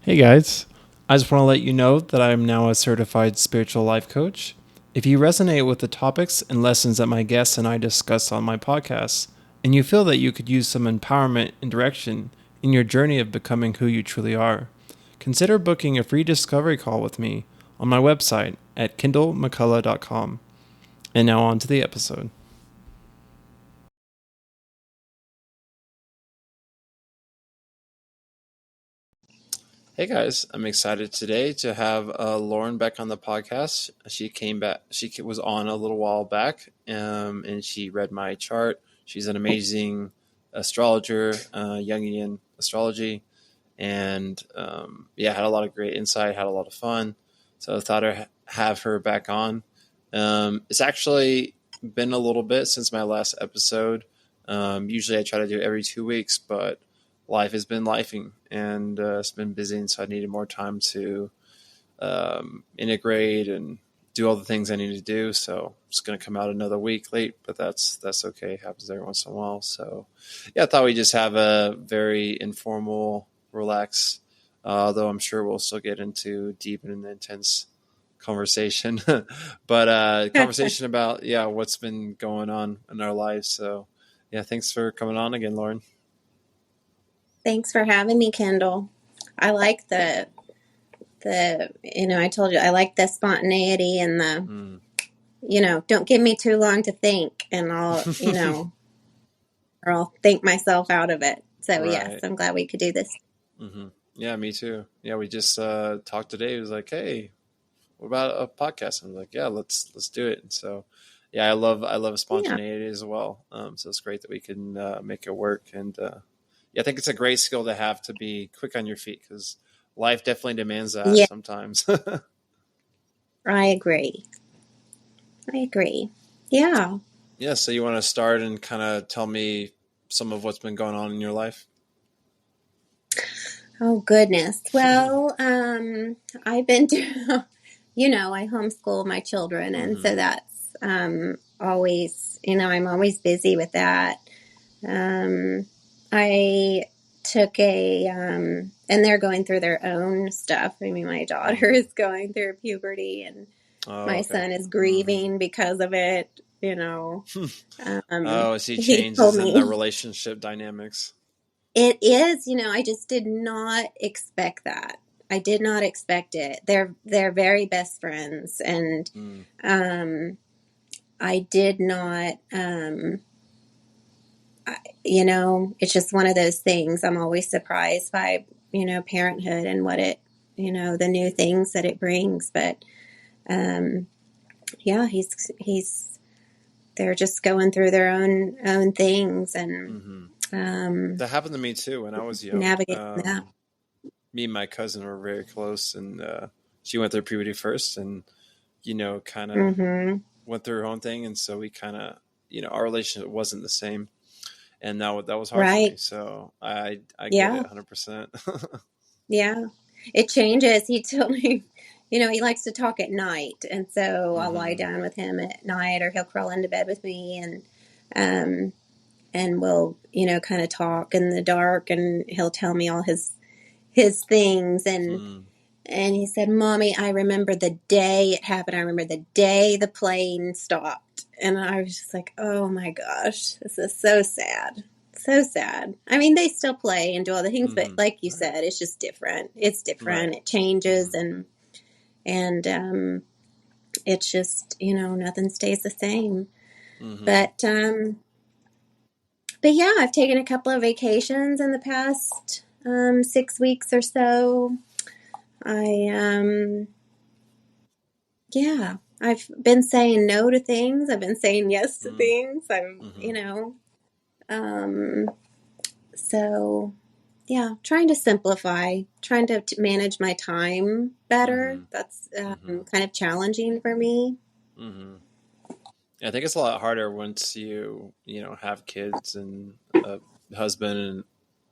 Hey guys, I just want to let you know that I am now a certified spiritual life coach. If you resonate with the topics and lessons that my guests and I discuss on my podcast, and you feel that you could use some empowerment and direction in your journey of becoming who you truly are, consider booking a free discovery call with me on my website at kindlemccullough.com. And now on to the episode. Hey guys, I'm excited today to have Lauren back on the podcast. She came back, she was on a little while back, and she read my chart. She's an amazing astrologer, Jungian astrology, and had a lot of great insight, had a lot of fun. So I thought I'd have her back on. It's actually been a little bit since my last episode. Usually I try to do it every 2 weeks, but life has been lifing and it's been busy, and so I needed more time to integrate and do all the things I need to do. So it's going to come out another week late, but that's okay. It happens every once in a while. So yeah, I thought we'd just have a very informal, relaxed, though I'm sure we'll still get into deep and intense conversation, but conversation about what's been going on in our lives. So yeah, thanks for coming on again, Lauren. Thanks for having me, Kendall. I like the I told you I like the spontaneity and don't give me too long to think and I'll, or I'll think myself out of it. So Right. yes, I'm glad we could do this. Mm-hmm. Yeah, me too. Yeah, we just talked today. It was like, hey, what about a podcast? And I was like, yeah, let's do it. And so, yeah, I love spontaneity as well. So it's great that we can make it work. And I think it's a great skill to have, to be quick on your feet, because life definitely demands that sometimes. I agree. Yeah. Yeah. So you want to start and kind of tell me some of what's been going on in your life? Oh goodness. Well, I've been I homeschool my children, and so that's always, I'm always busy with that. I took and they're going through their own stuff. I mean, my daughter is going through puberty, and my son is grieving because of it. I see changes in the relationship dynamics. It is, I just did not expect that. I did not expect it. They're very best friends, and I did not. It's just one of those things. I'm always surprised by parenthood and what it the new things that it brings. But he's they're just going through their own things, and that happened to me too when I was young. Navigating that. Me and my cousin were very close, and she went through puberty first, and kind of went through her own thing, and so we kind of, our relationship wasn't the same, and that was hard for me. So I get it 100%. Yeah, it changes. He told me, he likes to talk at night, and so I'll lie down with him at night, or he'll crawl into bed with me, and we'll kind of talk in the dark, and he'll tell me all his things, and he said, "Mommy, I remember the day it happened. I remember the day the plane stopped." And I was just like, "Oh my gosh, this is so sad." So sad. I mean, they still play and do all the things, but like you said, it's just different. It's different. Right. It changes, and it's just, nothing stays the same. But yeah, I've taken a couple of vacations in the past 6 weeks or so. I've been saying no to things. I've been saying yes to things. So yeah, trying to simplify, trying to manage my time better. That's kind of challenging for me. I think it's a lot harder once you have kids and a husband and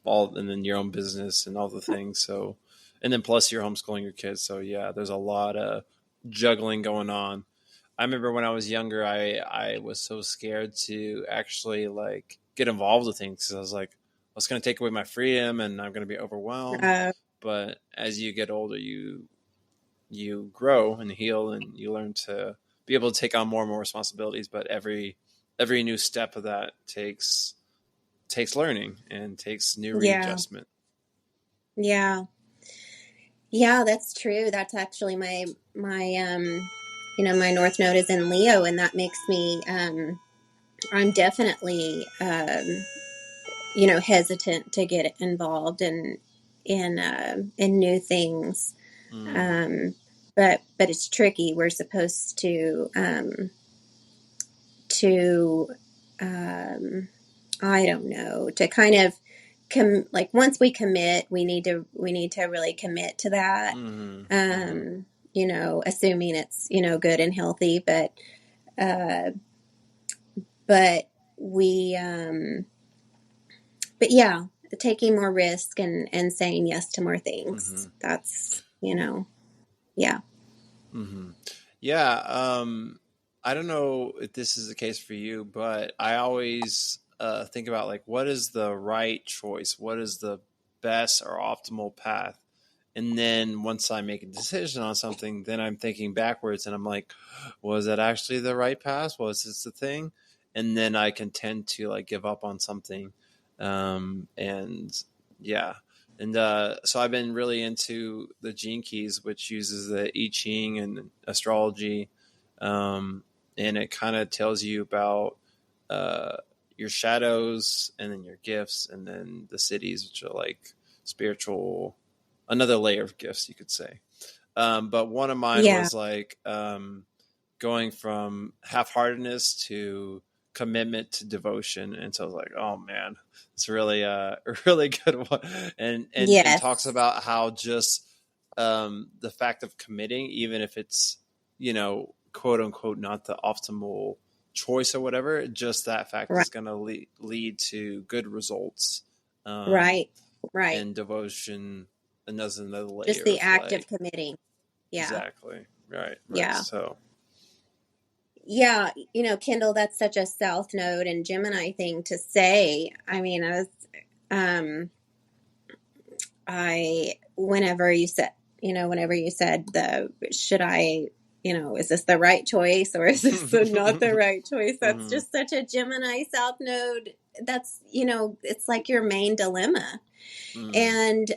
and then your own business and all the things. So, and then plus you're homeschooling your kids. So yeah, there's a lot of juggling going on. I remember when I was younger, I was so scared to actually get involved with things, because I was like, well, it's going to take away my freedom and I'm going to be overwhelmed. but as you get older, you grow and heal, and you learn to be able to take on more and more responsibilities. But every new step of that takes learning and takes new Yeah. readjustment. Yeah. Yeah, that's true. That's actually my North Node is in Leo, and that makes me I'm definitely hesitant to get involved in new things. Mm. Um but it's tricky. We're supposed to I don't know, to kind of like once we commit, we need to really commit to that. Mm-hmm. Mm-hmm. Um, assuming it's, good and healthy, uh but we but yeah, taking more risk and saying yes to more Mm-hmm. things. That's, yeah. Mm-hmm. Yeah. I don't know if this is the case for you, but I always think about like, what is the right choice? What is the best or optimal path? And then once I make a decision on something, then I'm thinking backwards and I'm like, was that actually the right path? Was this the thing? And then I can tend to like give up on something. And yeah. And so I've been really into the Gene Keys, which uses the I Ching and astrology. Um, and it kind of tells you about uh, your shadows and then your gifts and then the cities, which are like spiritual, another layer of gifts, you could say. But one of mine Yeah. was like going from half-heartedness to commitment to devotion, and so I was like, oh man, it's really a really good one, and talks Yes. about how just the fact of committing, even if it's quote unquote not the optimal choice or whatever, just that fact Right. is going to lead to good results. Um, Right. Right. and devotion, another Just layer the of act of like, committing. Yeah. exactly, right. Yeah. So Yeah, Kindle, that's such a South Node and Gemini thing to say. I mean, um, whenever you said should I, is this the right choice or is this not the right choice? That's mm-hmm. just such a Gemini South Node. That's, it's like your main dilemma. Mm. And,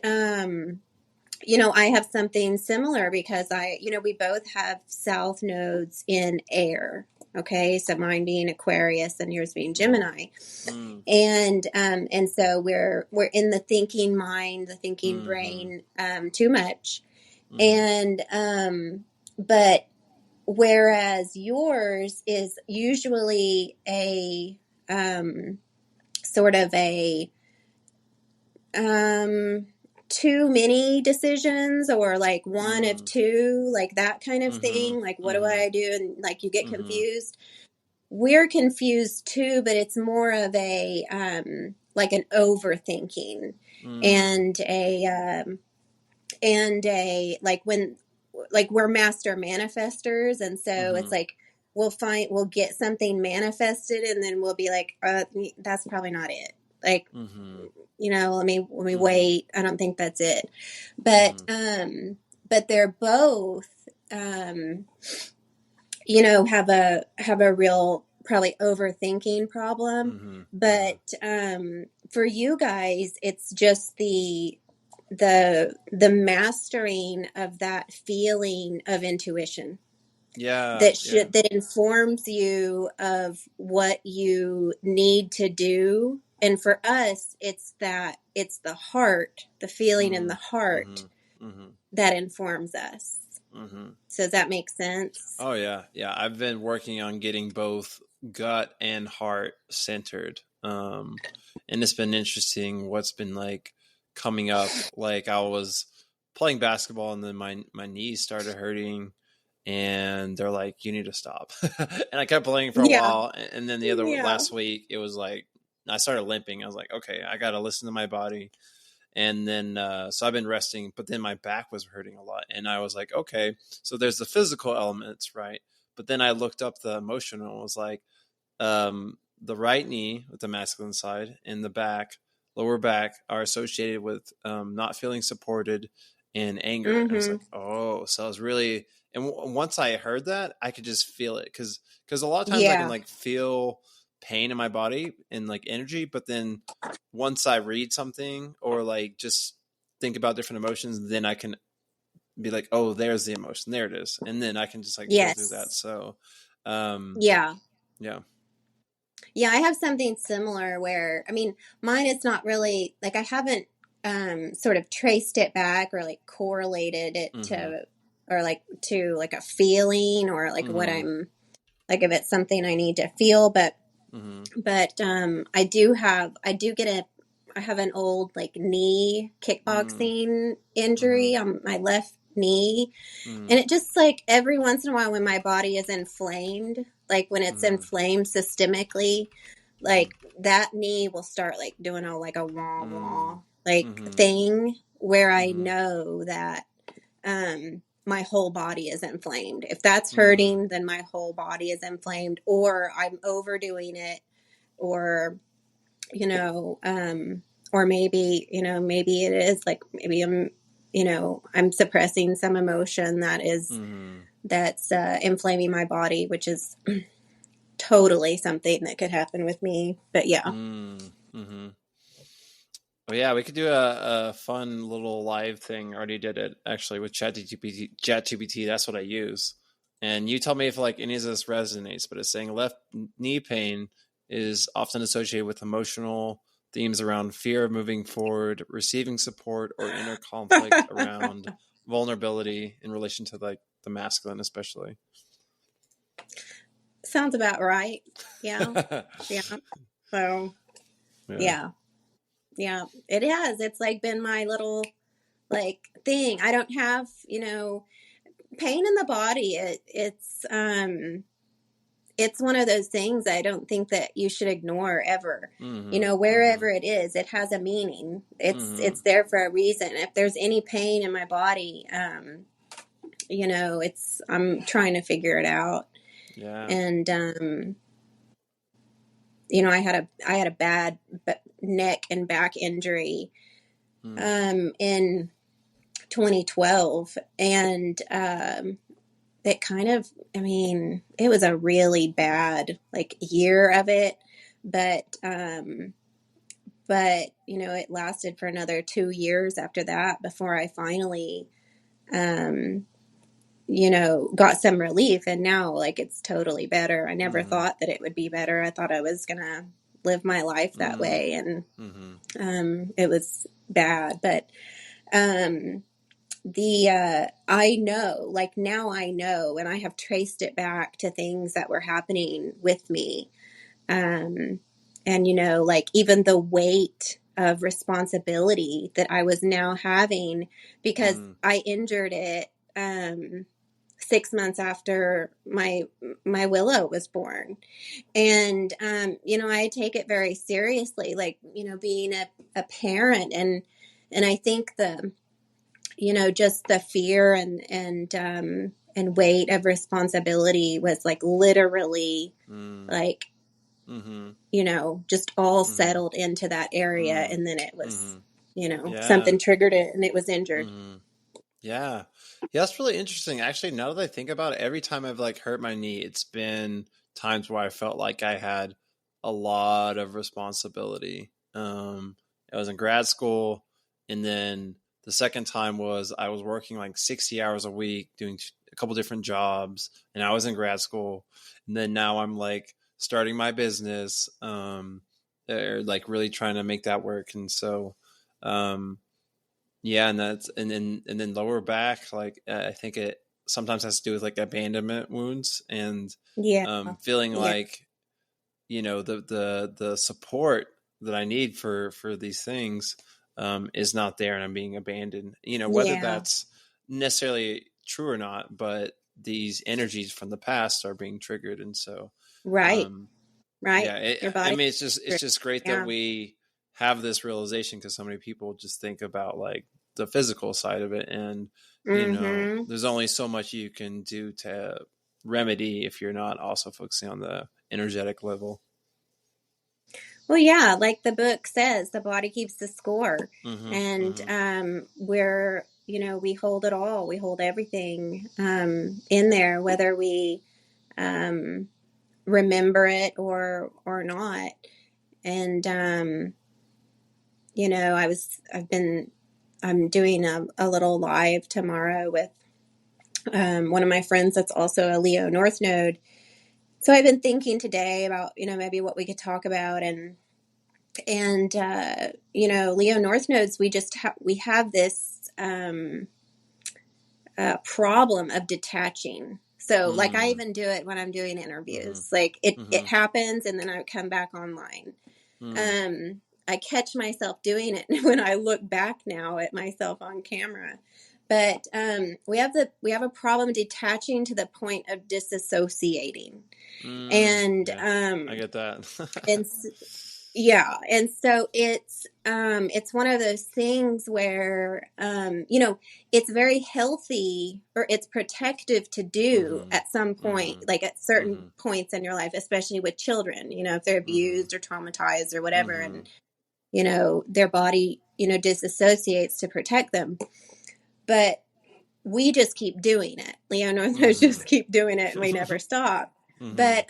I have something similar because we both have south nodes in air. Okay. So mine being Aquarius and yours being Mm. Gemini. Mm. And so we're in the thinking mind, the thinking Mm-hmm. brain, too much. Mm-hmm. And, but whereas yours is usually a, sort of a, um too many decisions or like one of Mm. two, like that kind of Mm-hmm. thing, like what do Mm-hmm. I do, and like you get Mm-hmm. confused. We're confused too, but it's more of a like an overthinking Mm. and a like when like we're master manifestors, and so Mm-hmm. it's like we'll get something manifested and then we'll be like that's probably not it, like Mm-hmm. let me Mm-hmm. wait, I don't think that's it. but Mm-hmm. um but they're both um have a real probably overthinking problem. Mm-hmm. Mm-hmm. But for you guys, it's just the mastering of that feeling of intuition Yeah. Yeah. that informs you of what you need to do. And for us, it's the heart, the feeling in Mm. the heart Mm-hmm. Mm-hmm. that informs us. Mm-hmm. So does that make sense? Oh yeah, yeah. I've been working on getting both gut and heart centered, and it's been interesting what's been like coming up. Like I was playing basketball, and then my knees started hurting, and they're like, "You need to stop." And I kept playing for a Yeah. while, and then the other Yeah. last week, it was like I started limping. I was like, "Okay, I got to listen to my body." And then so I've been resting, but then my back was hurting a lot, and I was like, okay, so there's the physical elements, right? But then I looked up the emotional and was like, the right knee with the masculine side and the back lower back are associated with not feeling supported and anger. And I was like, oh, so I was really, and once I heard that, I could just feel it because a lot of times I can Yeah. like feel pain in my body and like energy, but then once I read something or like just think about different emotions, then I can be like, oh, there's the emotion, there it is, and then I can just like go through that. Yes. So, Yeah. yeah. Yeah, I have something similar where, I mean, mine is not really like I haven't sort of traced it back or like correlated it Mm-hmm. to or like to like a feeling or like what Mm-hmm. I'm like if it's something I need to feel, Mm-hmm. I do get I have an old like knee Mm-hmm. kickboxing Mm-hmm. injury on my left knee. Mm-hmm. And it just like every once in a while when my body is inflamed, like when it's Mm-hmm. inflamed systemically, like that knee will start like doing a like a wah Mm-hmm. wah like Mm-hmm. thing where I Mm-hmm. know that my whole body is inflamed. If that's Mm-hmm. hurting, then my whole body is inflamed, or I'm overdoing it, or you know, or maybe maybe it is like maybe I'm suppressing some emotion Mm-hmm. that's inflaming my body, which is totally something that could happen with me. But yeah. Mm-hmm. Well, yeah, we could do a fun little live thing. I already did it actually with ChatGPT. ChatGPT, that's what I use. And you tell me if like any of this resonates. But it's saying left knee pain is often associated with emotional themes around fear of moving forward, receiving support, or inner conflict around vulnerability in relation to like the masculine, especially. Sounds about right. Yeah. Yeah. Yeah. So yeah. Yeah. It has. It's like been my little like thing. I don't have, pain in the body. It's one of those things I don't think that you should ignore ever. Mm-hmm. Mm-hmm. Wherever it is, it has a meaning. Mm-hmm. It's there for a reason. If there's any pain in my body, it's I'm trying to figure it out. Yeah. And I had a bad neck and back injury Mm. in 2012, and it kind of, I mean, it was a really bad like year of it, but it lasted for another 2 years after that before I finally um got some relief, and now like it's totally better. I never Mm-hmm. thought that it would be better. I thought I was gonna live my life that Mm-hmm. way, and Mm-hmm. it was bad, but um I know, like now I know, and I have traced it back to things that were happening with me. And like even the weight of responsibility that I was now having because Mm. I injured it 6 months after my Willow was born. And I take it very seriously, like, being a parent, and I think just the fear and weight of responsibility was like literally Mm. like Mm-hmm. just all Mm-hmm. settled into that area, Mm. and then it was Mm-hmm. something Yeah. triggered it and it was injured. Mm-hmm. Yeah. Yeah, that's really interesting. Actually, now that I think about it, every time I've like hurt my knee, it's been times where I felt like I had a lot of responsibility. I was in grad school, and then the second time was I was working like 60 hours a week doing a couple different jobs, and I was in grad school. And then now I'm like starting my business, or like really trying to make that work. And so, um, yeah, and then lower back, like I think it sometimes has to do with like abandonment wounds and Yeah. feeling Yeah. like the support that I need for these things is not there, and I'm being abandoned. Whether Yeah. that's necessarily true or not, but these energies from the past are being triggered, and so Right. um, Right. yeah, Your I body. mean, it's just great that Yeah. we have this realization because so many people just think about like the physical side of it, and Mm-hmm. there's only so much you can do to remedy if you're not also focusing on the energetic level. Well, yeah, like the book says, the body keeps the score. Mm-hmm. And Mm-hmm. we're, we hold it all. We hold everything in there, whether we um, remember it or not. And I'm doing a little live tomorrow with one of my friends that's also a Leo North Node. So I've been thinking today about, maybe what we could talk about, and Leo North Nodes, we have this problem of detaching. So like I even do it when I'm doing Mm-hmm. interviews. Like it Mm-hmm. happens and then I come back online. Mm-hmm. I catch myself doing it when I look back now at myself on camera. But we have a problem detaching to the point of disassociating. And Yeah, I get that. and yeah, and so it's one of those things where it's very healthy, or it's protective to do Mm-hmm. at some point, Mm-hmm. like at certain Mm-hmm. points in your life, especially with children, if they're Mm-hmm. abused or traumatized or whatever, Mm-hmm. and their body disassociates to protect them. But we just keep doing it. Leo Northers Mm-hmm. just keep doing it, and we never stop. Mm-hmm. But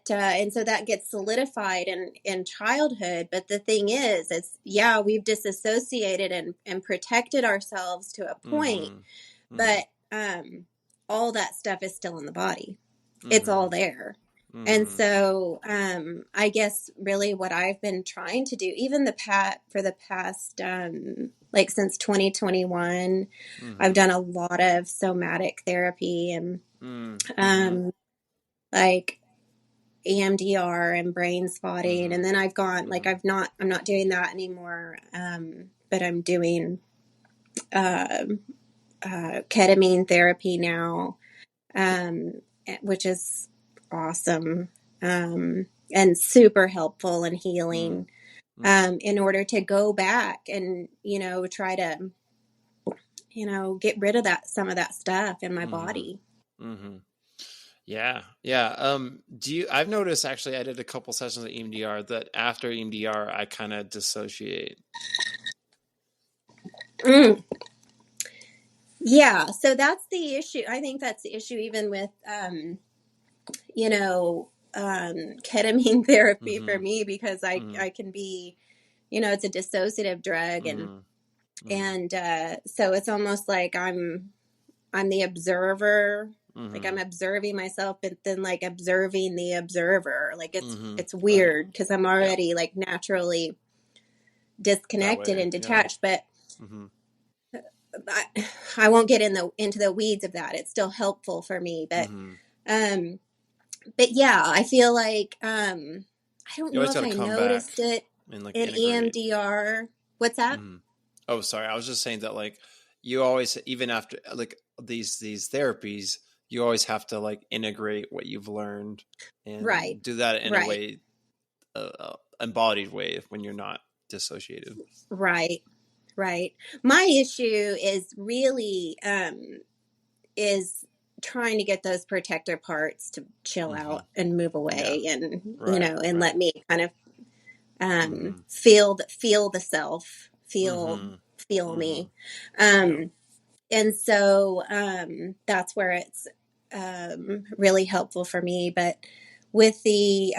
and so that gets solidified in childhood. But the thing is yeah, we've disassociated and protected ourselves to a point, Mm-hmm. but all that stuff is still in the body. It's Mm-hmm. all there. And Mm-hmm. so I guess really what I've been trying to do, even for the past like since 2021, I've Mm-hmm. done a lot of somatic therapy and Mm-hmm. um like EMDR and brain spotting. Mm-hmm. And then I've gone, like, Mm-hmm. I'm not doing that anymore. But I'm doing um ketamine therapy now, um, which is awesome, and super helpful and healing, Mm-hmm. in order to go back and, try to, get rid of some of that stuff in my Mm-hmm. body. Mm-hmm. Yeah, yeah. I've noticed actually I did a couple sessions of EMDR that after EMDR I kind of dissociate. Mm. Yeah, so that's the issue. I think that's the issue even with you know, ketamine therapy for Mm-hmm. me, because Mm-hmm. I can be, it's a dissociative drug, Mm-hmm. Mm-hmm. and so it's almost like I'm the observer, like Mm-hmm. I'm observing myself, but then like observing the observer. Like Mm-hmm. it's Right. weird because I'm Yeah. already like naturally That disconnected way. and Yeah. detached, but Mm-hmm. I, I won't get into the weeds of that. It's still helpful for me, Mm-hmm. um but yeah, I feel like I don't You know always if got to I come back noticed it and like in integrate. EMDR. What's that? Mm-hmm. Oh, sorry. I was just saying that like you always, even after like these therapies, you always have to like integrate what you've learned Right. and do that in a Right. way, embodied way when you're not dissociated. Right. Right. My issue is really is trying to get those protector parts to chill Mm-hmm. out and move Yeah. away, and Right. and Right. let me kind of Mm-hmm. feel the self, Mm-hmm. feel Mm-hmm. me. Yeah. um and so that's where it's really helpful for me. But with the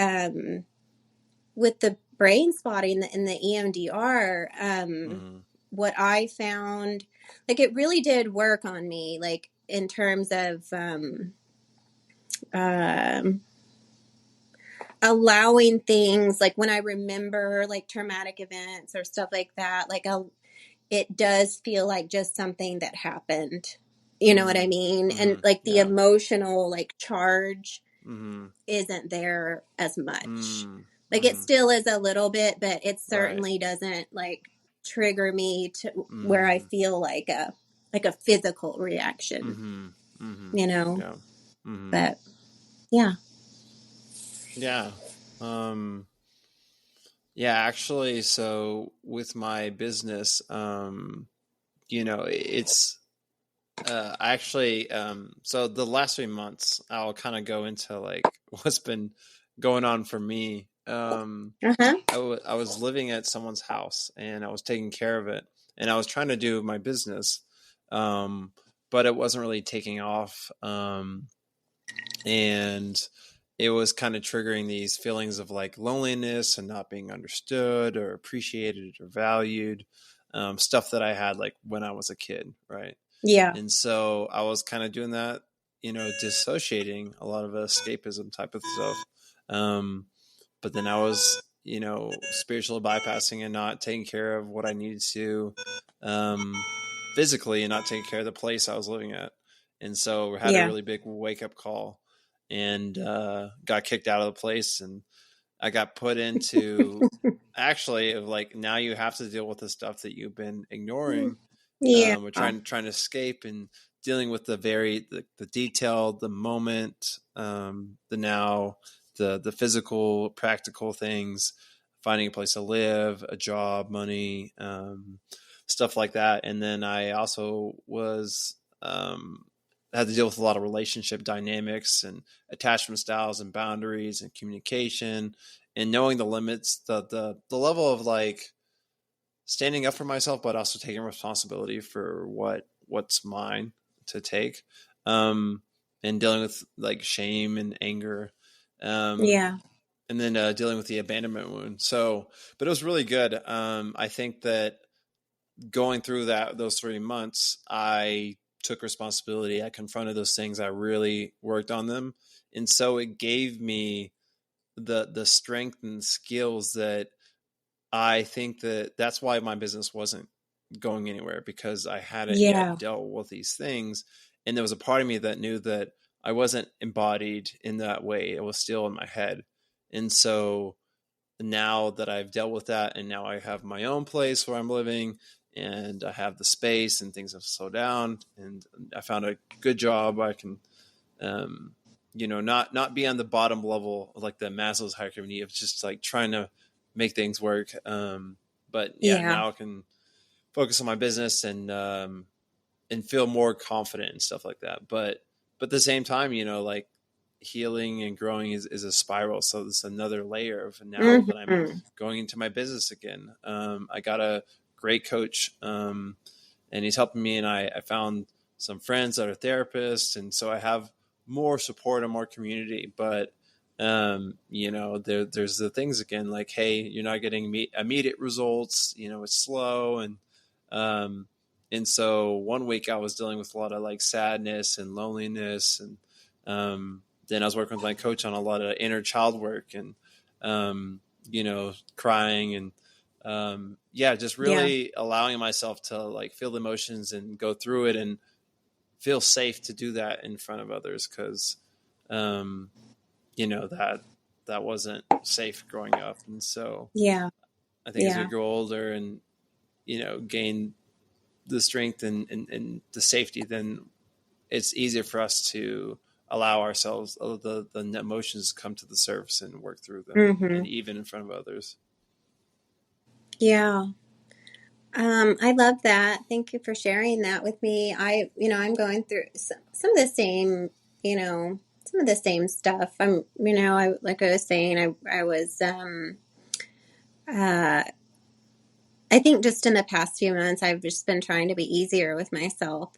brain spotting in the EMDR, Mm-hmm. what I found, like, it really did work on me, like in terms of um, allowing things, like when I remember like traumatic events or stuff like that, like it does feel like just something that happened. You know what I Mm-hmm. mean? And Mm-hmm. like the Yeah. emotional like charge Mm-hmm. isn't there as much. Mm-hmm. Like it Mm-hmm. still is a little bit, but it Right. certainly doesn't like trigger me to where I Mm-hmm. feel like a physical reaction, Mm-hmm. Mm-hmm. you know? Yeah. Mm-hmm. But yeah. Yeah. Um, yeah, actually, so with my business, it's actually so the last 3 months I'll kind of go into like what's been going on for me. Uh-huh. I was living at someone's house and I was taking care of it, and I was trying to do my business, um, but it wasn't really taking off, and it was kind of triggering these feelings of like loneliness and not being understood or appreciated or valued, stuff that I had like when I was a kid, right? Yeah. And so I was kind of doing that, dissociating, a lot of escapism type of stuff. But then I was, spiritually bypassing and not taking care of what I needed to, um, physically, and not taking care of the place I was living at. And so we had a Yeah. really big wake up call, and got kicked out of the place. And I got put into, actually, of like, now you have to deal with the stuff that you've been ignoring, Yeah. or trying to escape, and dealing with the detail, the moment, the now, the physical, practical things, finding a place to live, a job, money, stuff like that. And then I also was, had to deal with a lot of relationship dynamics and attachment styles and boundaries and communication, and knowing the limits, the level of like standing up for myself, but also taking responsibility for what's mine to take, um, and dealing with like shame and anger, um, Yeah. and then dealing with the abandonment wound. So, but it was really good. I think that going through those 3 months, I took responsibility. I confronted those things. I really worked on them, and so it gave me the strength and skills that I think that's why my business wasn't going anywhere, because I hadn't Yeah. yet dealt with these things. And there was a part of me that knew that I wasn't embodied in that way. It was still in my head. And so now that I've dealt with that, and now I have my own place where I'm living, and I have the space, and things have slowed down, and I found a good job. I can, um, not be on the bottom level like the Maslow's hierarchy of need, of just like trying to make things work. But yeah, Yeah. now I can focus on my business, and feel more confident and stuff like that. But at the same time, like healing and growing is a spiral. So there's another layer of now that I'm Mm-hmm. going into my business again. I got a great coach, and he's helping me, and I found some friends that are therapists, and so I have more support and more community. But there's the things again, like, hey, you're not getting immediate results. It's slow, um, and so one week I was dealing with a lot of like sadness and loneliness, and then I was working with my coach on a lot of inner child work, and crying, and yeah, just Yeah. really allowing myself to like feel the emotions and go through it, and feel safe to do that in front of others, because um, that wasn't safe growing up. And so Yeah. I think as we Yeah. grow older and gain the strength and the safety, then it's easier for us to allow ourselves the emotions to come to the surface and work through them, and Mm-hmm. even in front of others. Yeah. I love that. Thank you for sharing that with me. I'm going through some of the same, some of the same stuff. Like I was saying, I was, uh, I think just in the past few months, I've just been trying to be easier with myself.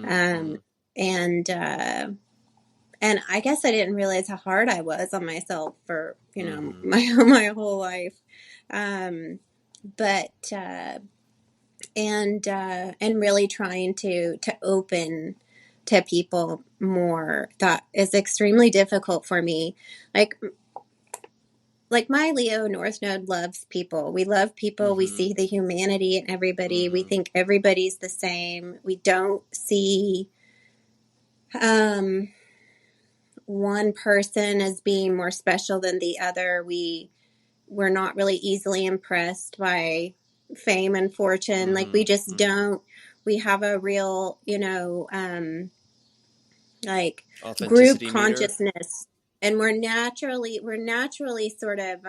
Um, Mm-hmm. and, and I guess I didn't realize how hard I was on myself for, Mm-hmm. my whole life. Um, but and really trying to open to people more, that is extremely difficult for me. like like my Leo North Node loves people. We love people. We Mm-hmm. see the humanity in everybody. We Mm-hmm. think everybody's the same. We don't see um one person as being more special than the other. We're not really easily impressed by fame and fortune. Like we just Mm-hmm. don't. We have a real, like group Authenticity meter. consciousness, and we're naturally sort of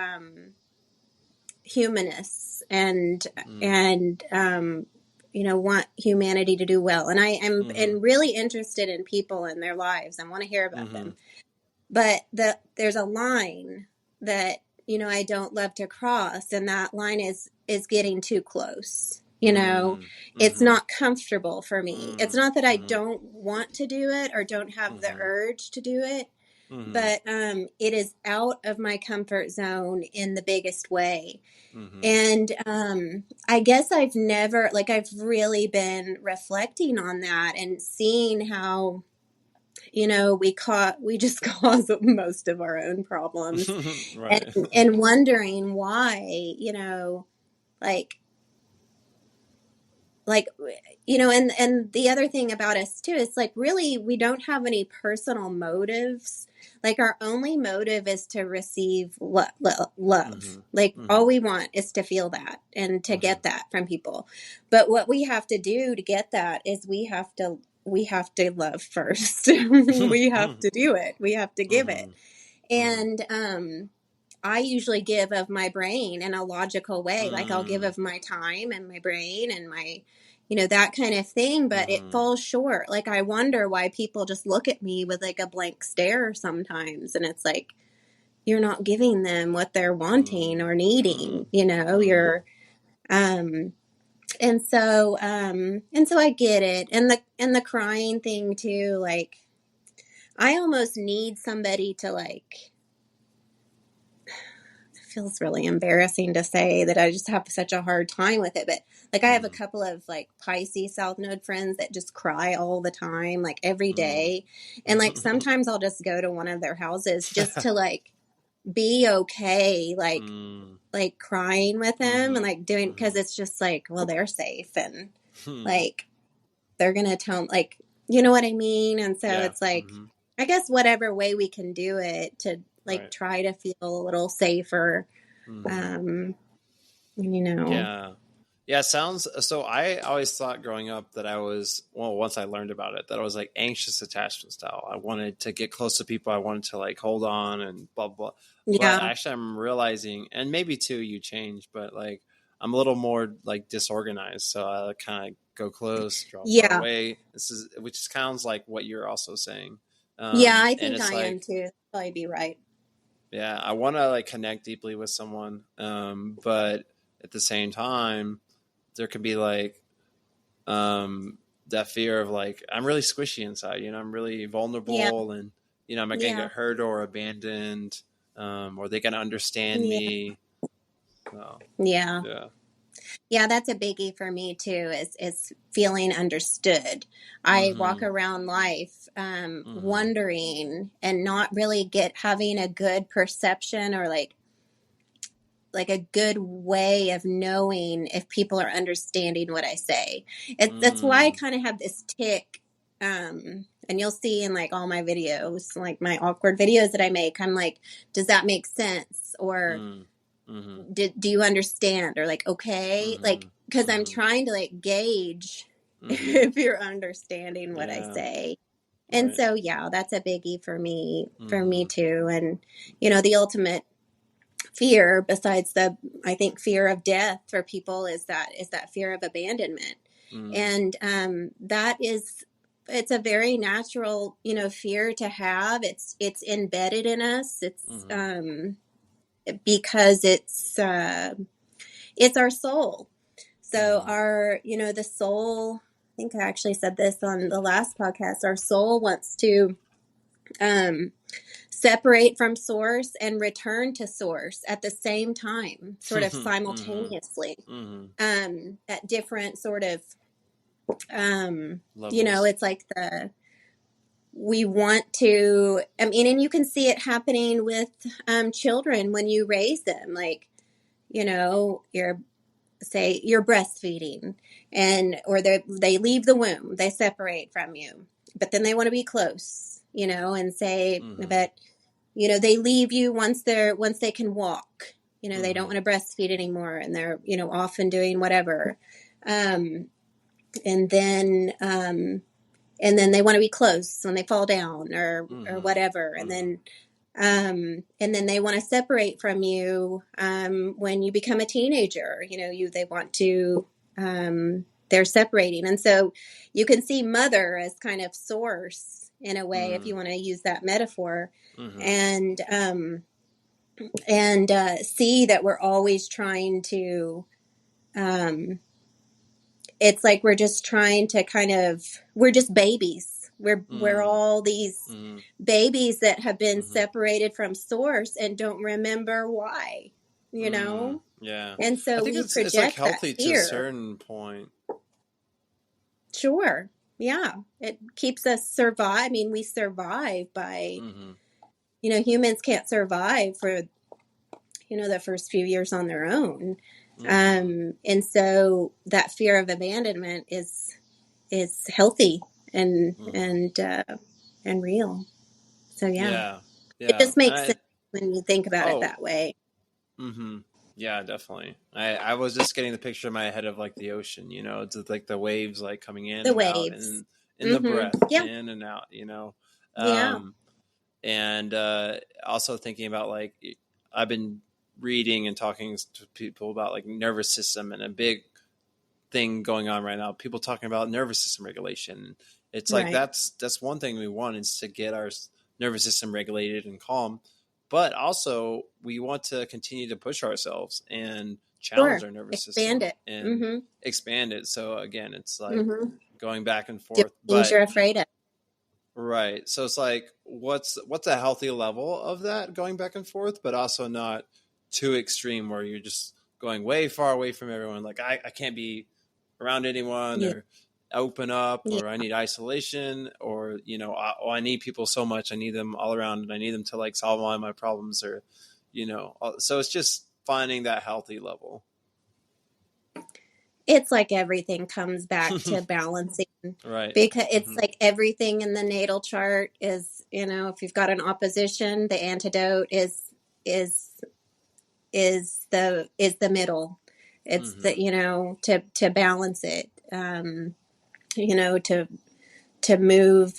humanists, Mm-hmm. and want humanity to do well. And I am Mm-hmm. and really interested in people and their lives. I want to hear about Mm-hmm. them. But there's a line that I don't love to cross, and that line is getting too close. It's not comfortable for me. It's not that I don't want to do it or don't have the urge to do it, but it is out of my comfort zone in the biggest way. And I guess I've never, like, I've really been reflecting on that and seeing how, we just cause most of our own problems. Right. And wondering why, like, like, and the other thing about us too is, like, really, we don't have any personal motives. Like, our only motive is to receive love. Like, all we want is to feel that and to get that from people. But what we have to do to get that is we have to love first. We have to do it. We have to give it. And I usually give of my brain in a logical way. Like, I'll give of my time and my brain and my, that kind of thing, but it falls short. Like, I wonder why people just look at me with, like, a blank stare sometimes. And it's like, you're not giving them what they're wanting or needing, you're, and so I get it. And the crying thing too, like, I almost need somebody to, like, feels really embarrassing to say that I just have such a hard time with it. But, like, I have a couple of, like, Pisces South Node friends that just cry all the time, like, every day. And, like, sometimes I'll just go to one of their houses just to, like, be okay, like crying with them and, like, doing, because it's just like, well, they're safe and like they're gonna tell, like, you know what I mean? And so it's like, I guess whatever way we can do it to, like, try to feel a little safer. Yeah, sounds so. I always thought growing up that I was, well, once I learned about it, that I was, like, anxious attachment style. I wanted to get close to people. I wanted to, like, hold on and blah blah. But actually, I'm realizing, and maybe too, you change, but, like, I'm a little more, like, disorganized. So I kind of go close, draw far away. Which sounds like what you're also saying. I and think it's I am like, too. Probably be right. yeah, I want to, like, connect deeply with someone, but at the same time, there could be, like, that fear of, like, I'm really squishy inside. I'm really vulnerable, and am I gonna get hurt or abandoned, or they gonna understand me? So, Yeah, that's a biggie for me too, is feeling understood. I walk around life wondering and not really having a good perception or, like a good way of knowing if people are understanding what I say. That's why I kind of have this tick. And you'll see in, like, all my videos, like my awkward videos that I make, I'm like, does that make sense? Or do you understand? Or, like, okay, like, because I'm trying to, like, gauge if you're understanding what I say. And so, yeah, that's a biggie for me too. And, the ultimate fear, besides I think, fear of death for people, is that fear of abandonment. And it's a very natural, fear to have. It's embedded in us. It's because it's our soul. So our, the soul, I think I actually said this on the last podcast, our soul wants to separate from source and return to source at the same time, sort of simultaneously, at different sort of, it's like we want to, I mean, and you can see it happening with children when you raise them, like, you're breastfeeding, or they leave the womb, they separate from you, but then they want to be close, and say, but they leave you once they can walk, they don't want to breastfeed anymore, and they're, off and doing whatever. And then they want to be close when they fall down or whatever. And then they want to separate from you when you become a teenager. They want to, they're separating. And so you can see mother as kind of source in a way, if you want to use that metaphor. And and see that we're always trying to, it's like we're just trying to we're just babies. We're all these babies that have been separated from source and don't remember why, you know? Yeah. And I so think we it's like project that healthy to a fear. certain point. Sure. Yeah. It keeps us survive. I mean, we survive by, humans can't survive for, the first few years on their own. And so that fear of abandonment is healthy and real. So yeah, Yeah. it Yeah. just makes sense when you think about it Oh, that way. yeah, definitely. I was just getting the picture in my head of like the ocean, it's like the waves like coming in The and out waves. and in the breath Yeah. in and out, Yeah. um, and also thinking about like I've been reading and talking to people about like nervous system and a big thing going on right now. People talking about nervous system regulation. It's like Right. that's one thing we want is to get our nervous system regulated and calm, but also we want to continue to push ourselves and challenge Sure. our nervous Expand system it. and expand it. So again, it's like Mm-hmm. going back and Do forth, things but you're afraid of. right. So it's like what's a healthy level of that going back and forth, but also not too extreme where you're just going way far away from everyone. Like I can't be around anyone Yeah. or open up Yeah. or I need isolation or I need people so much. I need them all around and I need them to like solve all my problems or so it's just finding that healthy level. It's like everything comes back to balancing, Right. because it's like everything in the natal chart is, if you've got an opposition, the antidote is is the middle. It's the, to balance it, to move.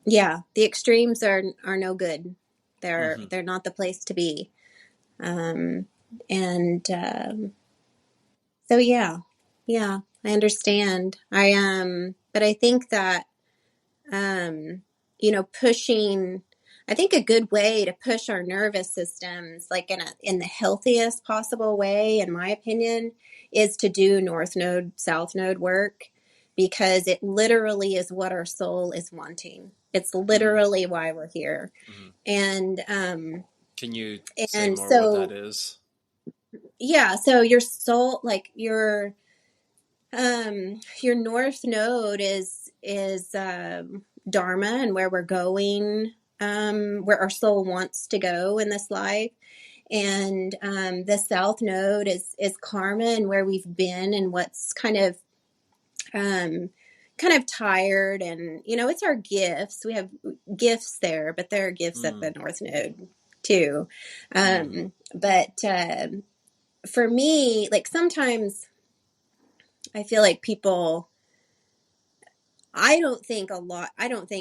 Yeah, the extremes are no good. They're not the place to be. Um, and So yeah, I understand. But I think that, pushing. I think a good way to push our nervous systems, like in the healthiest possible way, in my opinion, is to do North Node, South Node work, because it literally is what our soul is wanting. It's literally why we're here, and Can you say and more what that so is? yeah, so your soul, like your north node is dharma and where we're going, where our soul wants to go in this life, and the south node is karma and where we've been and what's tired, and it's our gifts. We have gifts there, but there are gifts at the north node too. But for me, like sometimes I feel like people, I don't think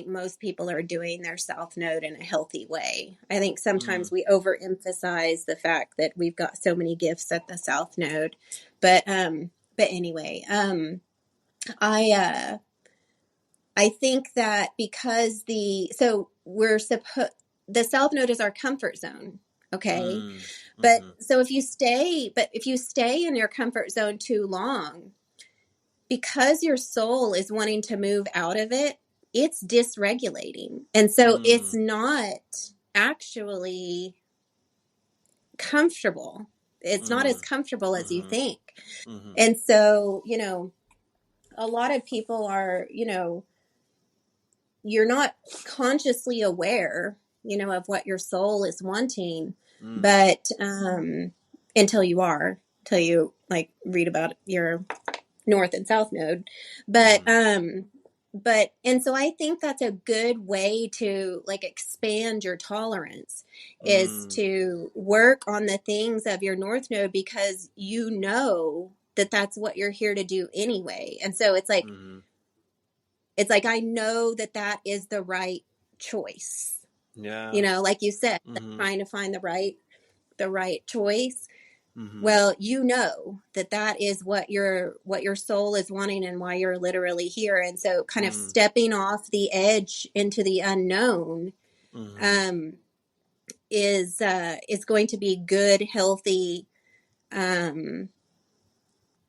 most people are doing their South Node in a healthy way. I think sometimes we overemphasize the fact that we've got so many gifts at the South Node. But anyway, I think that because the South Node is our comfort zone. Okay. But if you stay in your comfort zone too long, because your soul is wanting to move out of it, it's dysregulating. And so it's not actually comfortable. It's not as comfortable as you think. And so, a lot of people are, you're not consciously aware, of what your soul is wanting, but until you like read about your north and south node. But and so I think that's a good way to like expand your tolerance, is to work on the things of your north node, because that that's what you're here to do anyway. And so it's like I know that that is the right choice, Yeah. like you said, like trying to find the right choice. Mm-hmm. Well, that that is what your soul is wanting and why you're literally here. And so kind of stepping off the edge into the unknown, um, is going to be good, healthy, um,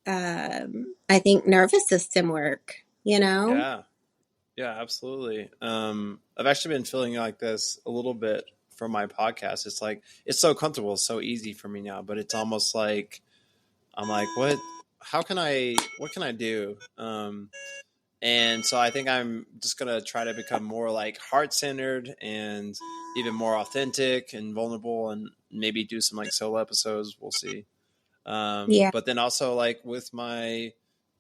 I think nervous system work, you know? Yeah. Yeah, absolutely. I've actually been feeling like this a little bit for my podcast. It's like it's so comfortable, so easy for me now, but it's almost like I'm like, what? How can I? What can I do? And so I think I'm just gonna try to become more like heart centered and even more authentic and vulnerable, and maybe do some like solo episodes. We'll see. Yeah. But then also like with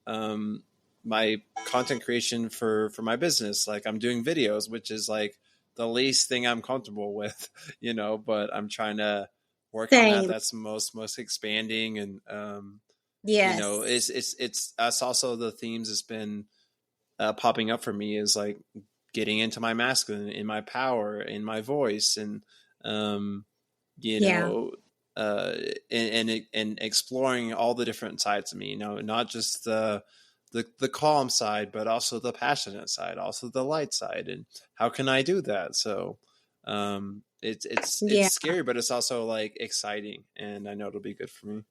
um, my content creation for my business, like I'm doing videos, which is like the least thing I'm comfortable with, But I'm trying to work on that. Same. That's most expanding, and Yes. it's that's also the themes that's been popping up for me is like getting into my masculine, in my power, in my voice, and um, you Yeah. know, uh, and exploring all the different sides of me. Not just the calm side, but also the passionate side, also the light side, and how can I do that? So it's Yeah. scary, but it's also like exciting, and I know it'll be good for me.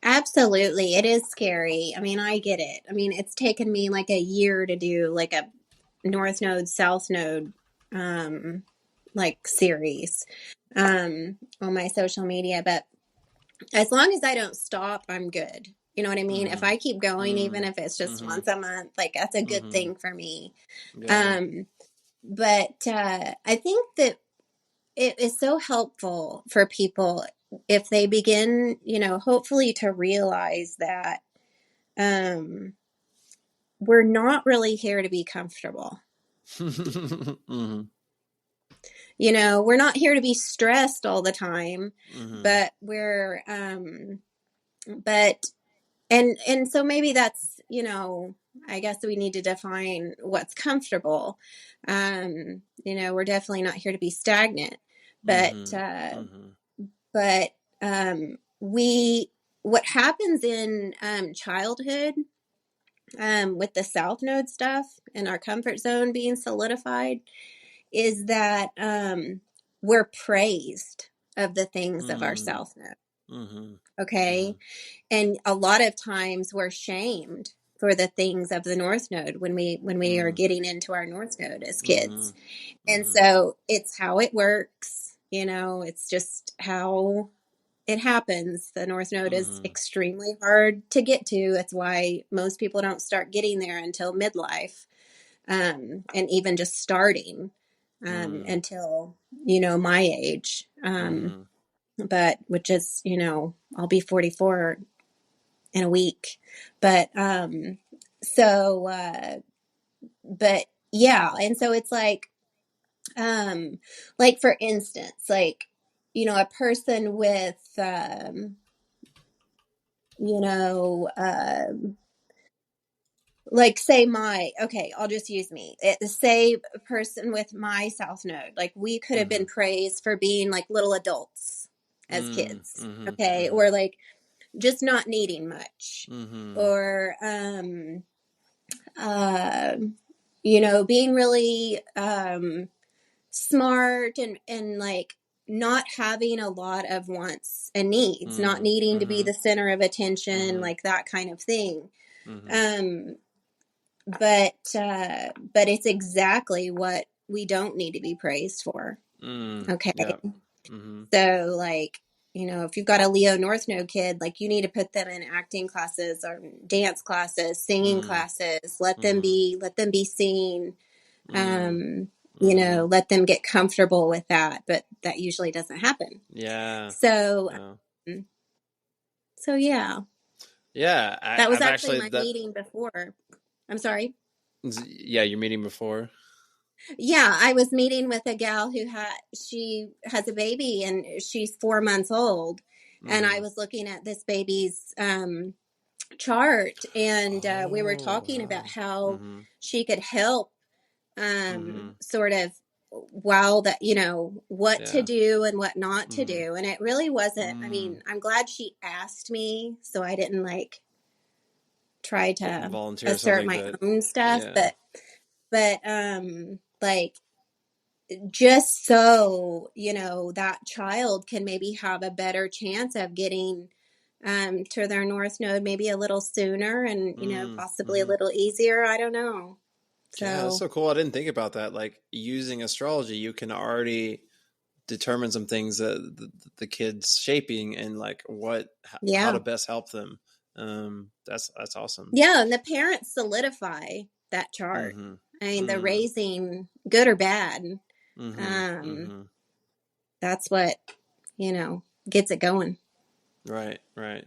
Absolutely. It is scary. I mean, I get it. I mean, it's taken me like a year to do like a North Node, South Node, um, like series, on my social media. But as long as I don't stop, I'm good. You know what I mean? If Mm-hmm. I keep going, even Mm-hmm. if it's just Mm-hmm. once a month, like that's a good Mm-hmm. thing for me. Yeah. Um, but I think that it is so helpful for people if they begin, hopefully to realize that um, we're not really here to be comfortable. Mm-hmm. We're not here to be stressed all the time, Mm-hmm. but but, and so maybe that's, I guess we need to define what's comfortable. We're definitely not here to be stagnant, but, Mm-hmm. Mm-hmm. but, we, what happens in childhood, with the South Node stuff and our comfort zone being solidified is that we're praised of the things of our Mm-hmm. South Node. Mm-hmm. Mm-hmm. Okay. And a lot of times we're shamed for the things of the North Node when we are getting into our North Node as Mm-hmm. kids. And Mm-hmm. so it's how it works. It's just how it happens. The North Node is Mm-hmm. extremely hard to get to. That's why most people don't start getting there until midlife, and even just starting until my age. Mm-hmm. But which is I'll be 44 in a week. But so but yeah, and so it's like for instance, like a person with you know, like say my okay, I'll just use me. Say a person with my South Node, like we could have Mm-hmm. been praised for being like little adults as kids, Mm-hmm. okay, Mm-hmm. or like just not needing much, Mm-hmm. or uh, being really smart and like not having a lot of wants and needs, not needing to be Mm-hmm. the center of attention, Mm-hmm. like that kind of thing. Mm-hmm. Um, but it's exactly what we don't need to be praised for. Mm. Okay. Yeah. Mm-hmm. So like, if you've got a Leo North Node kid, like you need to put them in acting classes or dance classes, singing Mm. classes, Mm-hmm. let them be seen. Mm. Mm-hmm. Let them get comfortable with that, but that usually doesn't happen. Yeah. So, Yeah. so yeah, Yeah. that was I've actually actually my that. meeting before. I'm sorry. Yeah, you're meeting before. Yeah, I was meeting with a gal she has a baby and she's 4 months old. And I Mm-hmm. was looking at this baby's chart, and we were Oh. talking about Wow. how Mm-hmm. she could help Mm-hmm. sort of wow that what to Yeah. do and what not to Mm-hmm. do. And it really wasn't, I Mm. mean, I'm glad she asked me so I didn't like try to Volunteer assert something, my but own stuff, yeah. but like just so, that child can maybe have a better chance of getting to their North Node maybe a little sooner and, possibly a Mm-hmm. little easier. I don't know. Yeah, that's So, so cool. I didn't think about that. Like using astrology, you can already determine some things that the kids shaping and like how to yeah. best help them. That's awesome. Yeah. And the parents solidify that chart. Mm-hmm. I mean, the Mm. raising, good or bad, Mm-hmm. um, Mm-hmm. that's what, you know, gets it going. Right, right.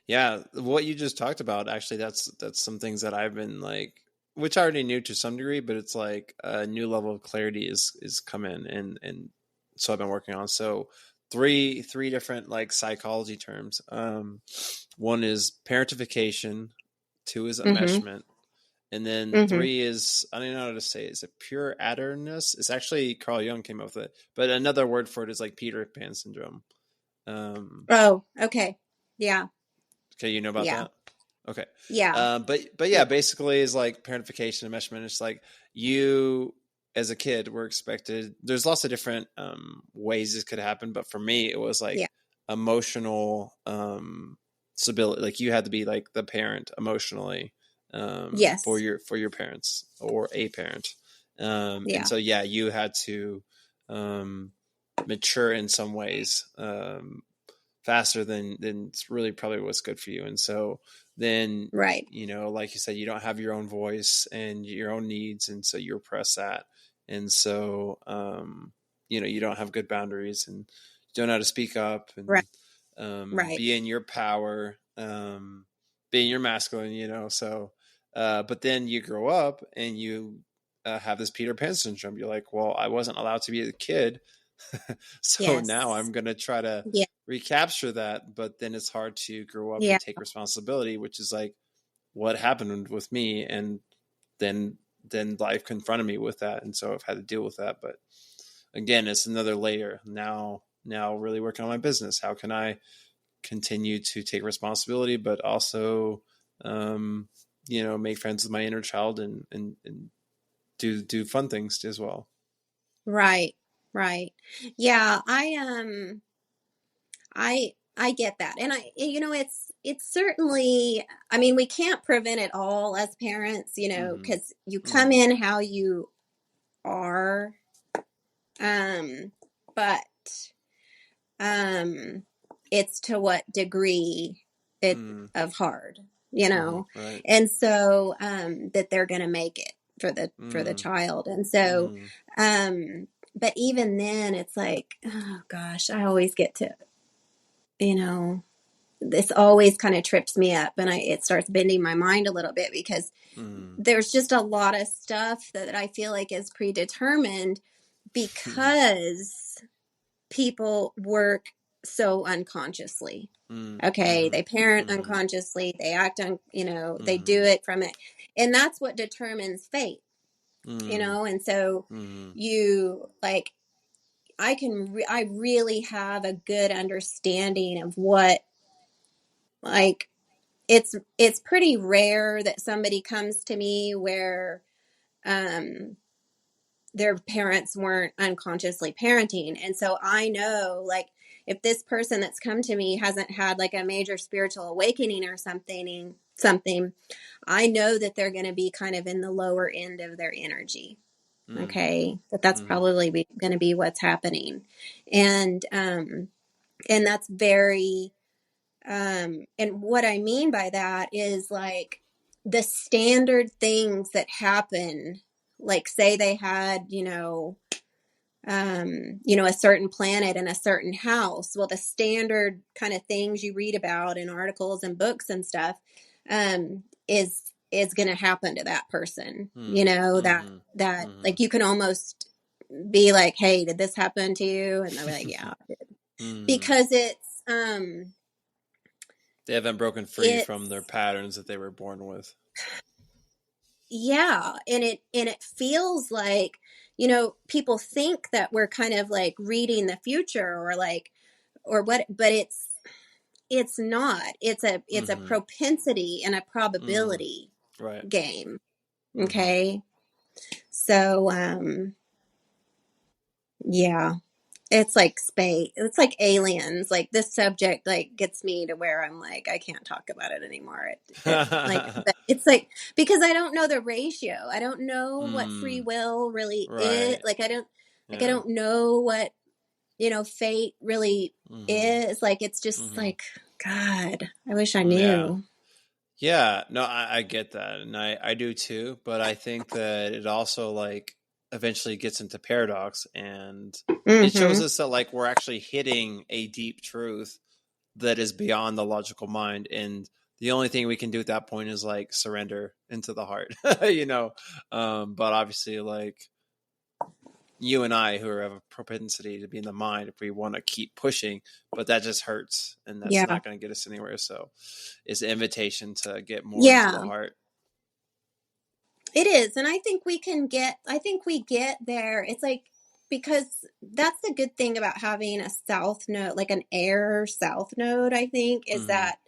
Yeah, what you just talked about, actually, that's some things that I've been like, which I already knew to some degree, but it's like a new level of clarity is come in, and so I've been working on. So three different like psychology terms. One is parentification, two is Mm-hmm. enmeshment, and then Mm-hmm. three is, I don't know how to say it. Is it pure adderness? It's actually Carl Jung came up with it, but another word for it is like Peter Pan syndrome. Um, Oh, okay. Yeah. Okay, you know about Yeah. that? Okay. Yeah. But Yeah. yeah, basically is like parentification, enmeshment. It's like you as a kid were expected. There's lots of different ways this could happen, but for me, it was like Yeah. emotional stability. Like you had to be like the parent emotionally Yes. for your parents or a parent, and Yeah. so yeah, you had to um, mature in some ways. Faster than it's really probably what's good for you. And so then, Right. like you said, you don't have your own voice and your own needs, and so you repress that. And so, you don't have good boundaries and you don't know how to speak up Right. and Right. be in your power, be in your masculine. So, but then you grow up and you have this Peter Pan syndrome. You're like, well, I wasn't allowed to be a kid. So now Yes. I'm going to try to Yeah. recapture that, but then it's hard to grow up Yeah. and take responsibility, which is like what happened with me. And then life confronted me with that, and so I've had to deal with that. But again, it's another layer. Now really working on my business. How can I continue to take responsibility, but also um, make friends with my inner child and do fun things as well. Right. Right. Yeah. I get that. And it's certainly, I mean, we can't prevent it all as parents, Mm-hmm. because you come Mm-hmm. in how you are. Um, but um it's to what degree it Mm-hmm. of hard, Mm-hmm. Right. and so that they're going to make it for the Mm-hmm. child. And so Mm-hmm. but even then it's like, oh gosh, I always get to, you know this always kind of trips me up, and it starts bending my mind a little bit, because Mm-hmm. there's just a lot of stuff that I feel like is predetermined, because people work so unconsciously. Okay, Mm-hmm. they parent Mm-hmm. unconsciously, they act on, they do Mm-hmm. it from it. And that's what determines fate, Mm-hmm. and so Mm-hmm. you like, I really have a good understanding of what, like, it's pretty rare that somebody comes to me where um their parents weren't unconsciously parenting. And so I know, like, if this person that's come to me hasn't had like a major spiritual awakening or something, I know that they're going to be kind of in the lower end of their energy. Okay, that's Mm-hmm. probably going to be what's happening. And that's very and what I mean by that is, like, the standard things that happen, like, say they had, a certain planet in a certain house. Well, the standard kind of things you read about in articles and books and stuff, is going to happen to that person. Mm-hmm. That Mm-hmm. like, you can almost be like, "Hey, did this happen to you?" And they're like, "Yeah, it did," Mm-hmm. because They haven't broken free from their it's patterns that they were born with. yeah, and it feels like, people think that we're kind of like reading the future, or like, or what, but it's not. It's a Mm-hmm. propensity and a Mm-hmm. probability Right. game. Mm-hmm. Okay. So Yeah. It's like space. It's like aliens. Like this subject like gets me to where I'm like, I can't talk about it anymore. It like, but it's like, because I don't know the ratio. I don't know what free will really is. Right. Like, I Yeah. don't know what, fate really Mm-hmm. is. Like, it's just Mm-hmm. like, God, I wish I Yeah. knew. Yeah, no, I get that, and I do too. But I think that it also like eventually gets into paradox, and it shows Mm-hmm. us that like we're actually hitting a deep truth that is beyond the logical mind, and the only thing we can do at that point is like surrender into the heart, you know. But obviously, like you and I, who have a propensity to be in the mind, if we want to keep pushing, but that just hurts, and that's Yeah. not going to get us anywhere. So, it's an invitation to get more into the Yeah. heart. It is. And I think we get there. It's like, because that's the good thing about having a south node, like an air south node, I think, is Mm-hmm. that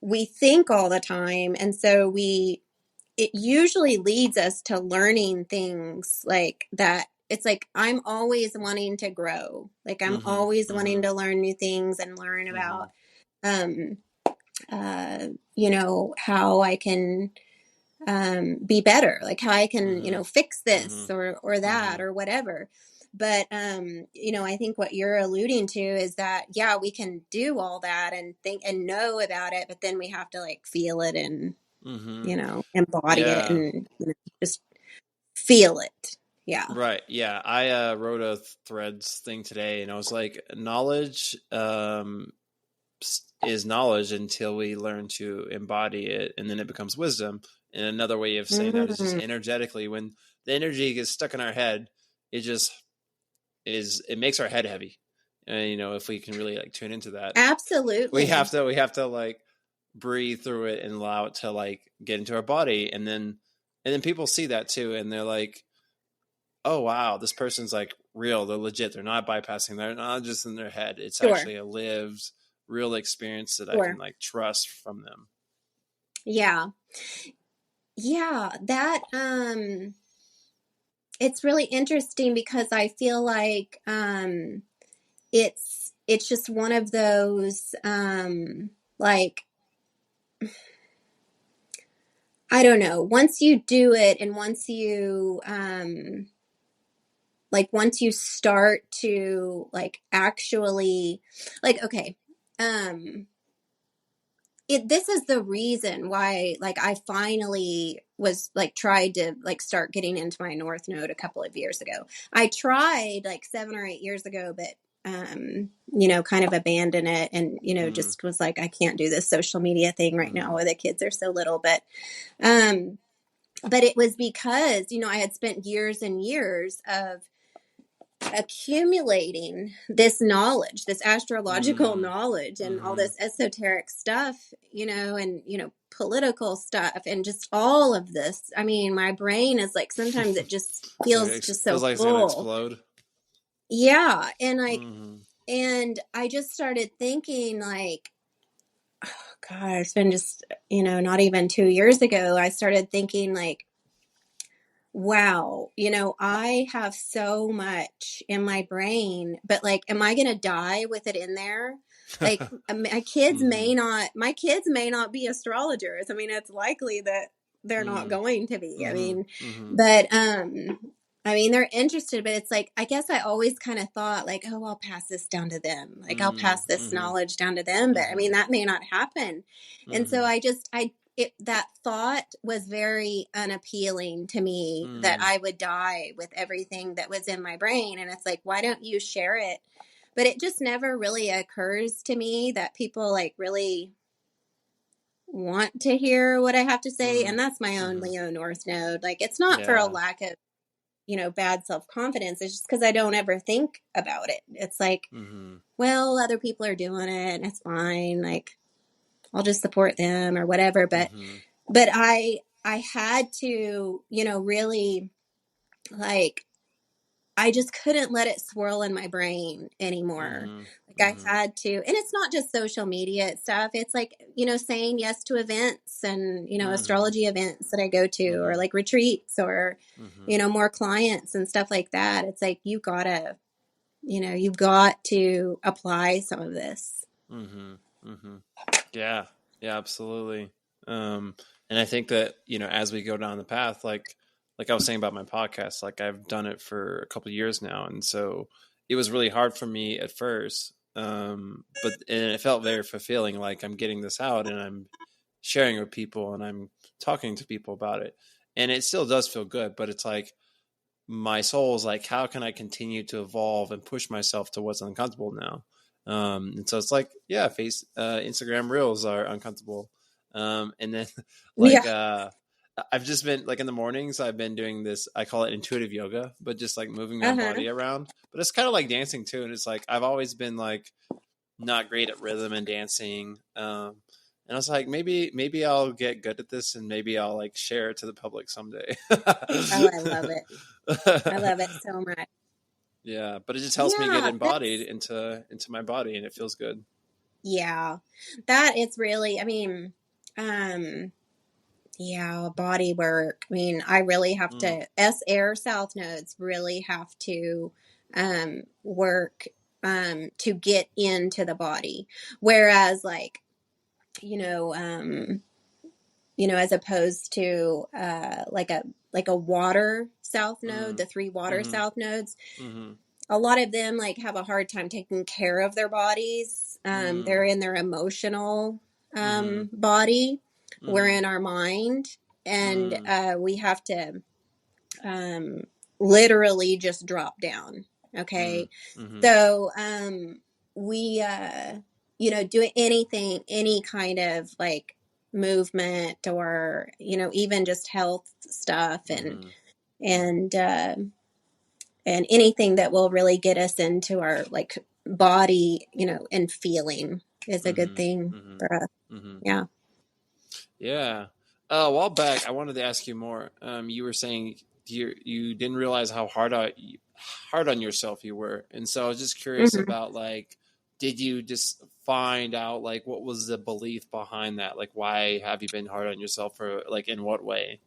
we think all the time. And so it usually leads us to learning things like that. It's like, I'm always wanting to grow. Like, I'm Mm-hmm. always Mm-hmm. wanting to learn new things and learn Mm-hmm. about, um, how I can be better, like how I can, Mm-hmm. fix Mm-hmm. this or Mm-hmm. that or whatever. But I think what you're alluding to is that, yeah, we can do all that and think and know about it, but then we have to like feel it and, Mm-hmm. embody it Yeah. and just feel it. Yeah. Right. Yeah. I wrote a threads thing today, and I was like, knowledge is knowledge until we learn to embody it, and then it becomes wisdom. And another way of saying that is just Mm, energetically. When the energy gets stuck in our head, it just it makes our head heavy. And if we can really like tune into that, absolutely. we have to like breathe through it and allow it to like get into our body, and then people see that too, and they're like, oh wow, this person's like real, they're legit, they're not bypassing, they're not just in their head, it's Sure. actually a lived real experience that I can Sure. like trust from them. Yeah. Yeah. That, it's really interesting because I feel like, it's just one of those, like, I don't know, once you do it and once you start to like actually, like, okay, um this is the reason why like I finally was like tried to like start getting into my north node a couple of years ago. I tried like 7 or 8 years ago, but kind of abandoned it and Mm-hmm. just was like, I can't do this social media thing right Mm-hmm. now where the kids are so little. Um but it was because I had spent years and years of accumulating this knowledge, this astrological Mm-hmm. knowledge, and all Mm-hmm. this esoteric stuff, and political stuff, and just all of this. I mean, my brain is like, sometimes it just So feels it just feels so like it's gonna full. explode. Yeah, and like, Mm-hmm. and I just started thinking like, God, it's been just not even 2 years ago. I started thinking like, wow, I have so much in my brain, but like, am I going to die with it in there? Like, Mm-hmm. my kids may not be astrologers. I mean, it's likely that they're not Mm-hmm. going to be. I Mm-hmm. mean, Mm-hmm. but, they're interested, but it's like, I guess I always kind of thought like, oh, I'll pass this down to them. Like, I'll pass this Mm-hmm. knowledge down to them. But I Mm-hmm. mean, that may not happen. And so Mm-hmm. that thought was very unappealing to me, that Mm-hmm. I would die with everything that was in my brain. And it's like, why don't you share it? But it just never really occurs to me that people like really want to hear what I have to say. Mm-hmm. And that's my own Mm-hmm. Leo North node. Like, it's not for a Yeah. lack of, bad self confidence. It's just because I don't ever think about it. It's like, Mm-hmm. well, other people are doing it and it's fine. Like, I'll just support them or whatever. Mm-hmm. But I had to, really, like, I just couldn't let it swirl in my brain anymore. Mm-hmm. I had to, and it's not just social media stuff. It's like, saying yes to events and, astrology events that I go to, or like retreats, or, more clients and stuff like that. It's like, you've got to apply some of this. Yeah, absolutely. And I think that, as we go down the path, like I was saying about my podcast, like I've done it for a couple of years now. And so it was really hard for me at first. And it felt very fulfilling. Like I'm getting this out and I'm sharing with people and I'm talking to people about it. And it still does feel good, but it's like, my soul is like, how can I continue to evolve and push myself to what's uncomfortable now? And so it's like, yeah, Instagram reels are uncomfortable. And then like, I've just been like in the mornings, I've been doing this, I call it intuitive yoga, but just like moving my body around, but it's kind of like dancing too. And it's like, I've always been like not great at rhythm and dancing. And I was like, maybe I'll get good at this and maybe I'll like share it to the public someday. Oh, I love it. I love it so much. Yeah, but it just helps me get embodied into my body, and it feels good. Yeah, that it's really, body work. I mean, I really have to, air south nodes really have to work to get into the body. Whereas like, as opposed to like a water south node, the 3 water south nodes, a lot of them like have a hard time taking care of their bodies. They're in their emotional body. We're in our mind, and we have to literally just drop down. Okay. So we do anything, any kind of like movement, or even just health stuff, and anything that will really get us into our like body, and feeling is a good thing for us. Yeah. A while back, I wanted to ask you more. You were saying you didn't realize how hard on yourself you were, and so I was just curious about like, did you just find out like what was the belief behind that? Like, why have you been hard on yourself, for like in what way?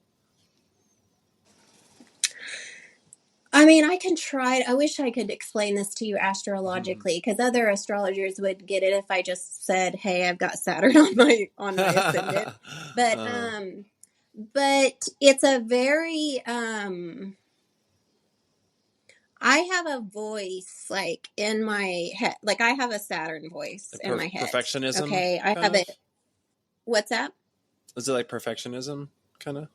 I mean, I can try. I wish I could explain this to you astrologically, because other astrologers would get it if I just said, "Hey, I've got Saturn on my ascendant." But it's a very I have a voice like in my head. Like I have a Saturn voice in my head. Perfectionism. Okay, I have it. What's that? Is it like perfectionism, kind of?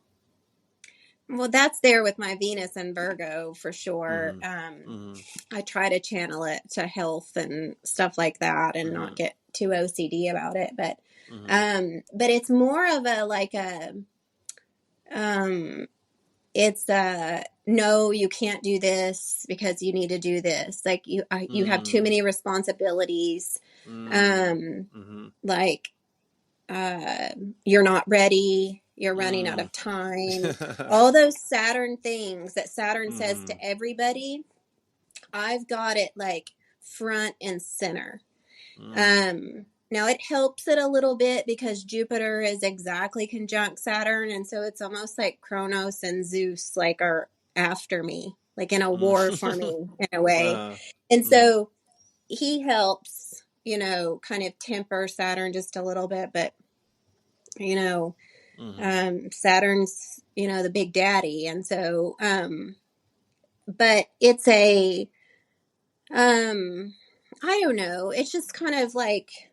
Well, that's there with my Venus and Virgo for sure. I try to channel it to health and stuff like that, and not get too OCD about it. But it's more of a like a it's no, you can't do this because you need to do this. Like you have too many responsibilities. Like you're not ready. You're running out of time. All those Saturn things that Saturn says to everybody, I've got it like front and center. Now it helps it a little bit because Jupiter is exactly conjunct Saturn, and so it's almost like Kronos and Zeus like are after me, like in a war for me in a way. And so he helps, kind of temper Saturn just a little bit, but Saturn's, the big daddy. And so, but it's I don't know. It's just kind of like,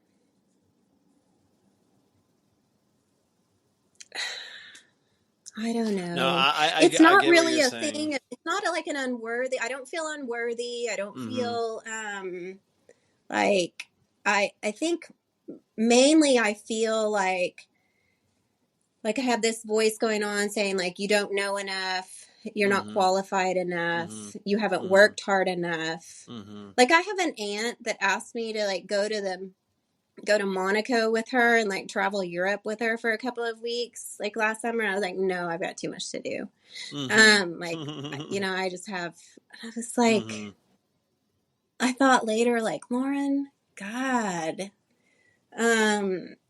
I don't know. No, it's not really a thing. It's not like an unworthy. I don't feel unworthy. I don't feel, like I think mainly I feel like I have this voice going on saying like, you don't know enough. You're not qualified enough. You haven't worked hard enough. Like I have an aunt that asked me to like go to Monaco with her and like travel Europe with her for a couple of weeks like last summer. I was like, no, I've got too much to do. I just have, I was like, I thought later, like, Lauren, God.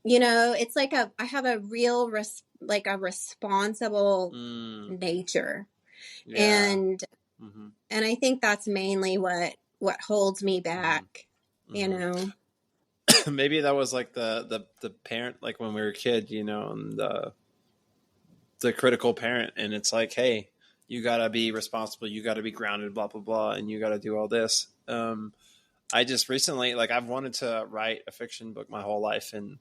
It's like I have a real like a responsible nature. Yeah. And Mm-hmm. and I think that's mainly what holds me Mm-hmm. back, you Mm-hmm. know. Maybe that was like the parent, like when we were a kid, and the critical parent, and it's like, hey, you gotta be responsible, you gotta be grounded, blah blah blah, and you gotta do all this. I just recently, like, I've wanted to write a fiction book my whole life, and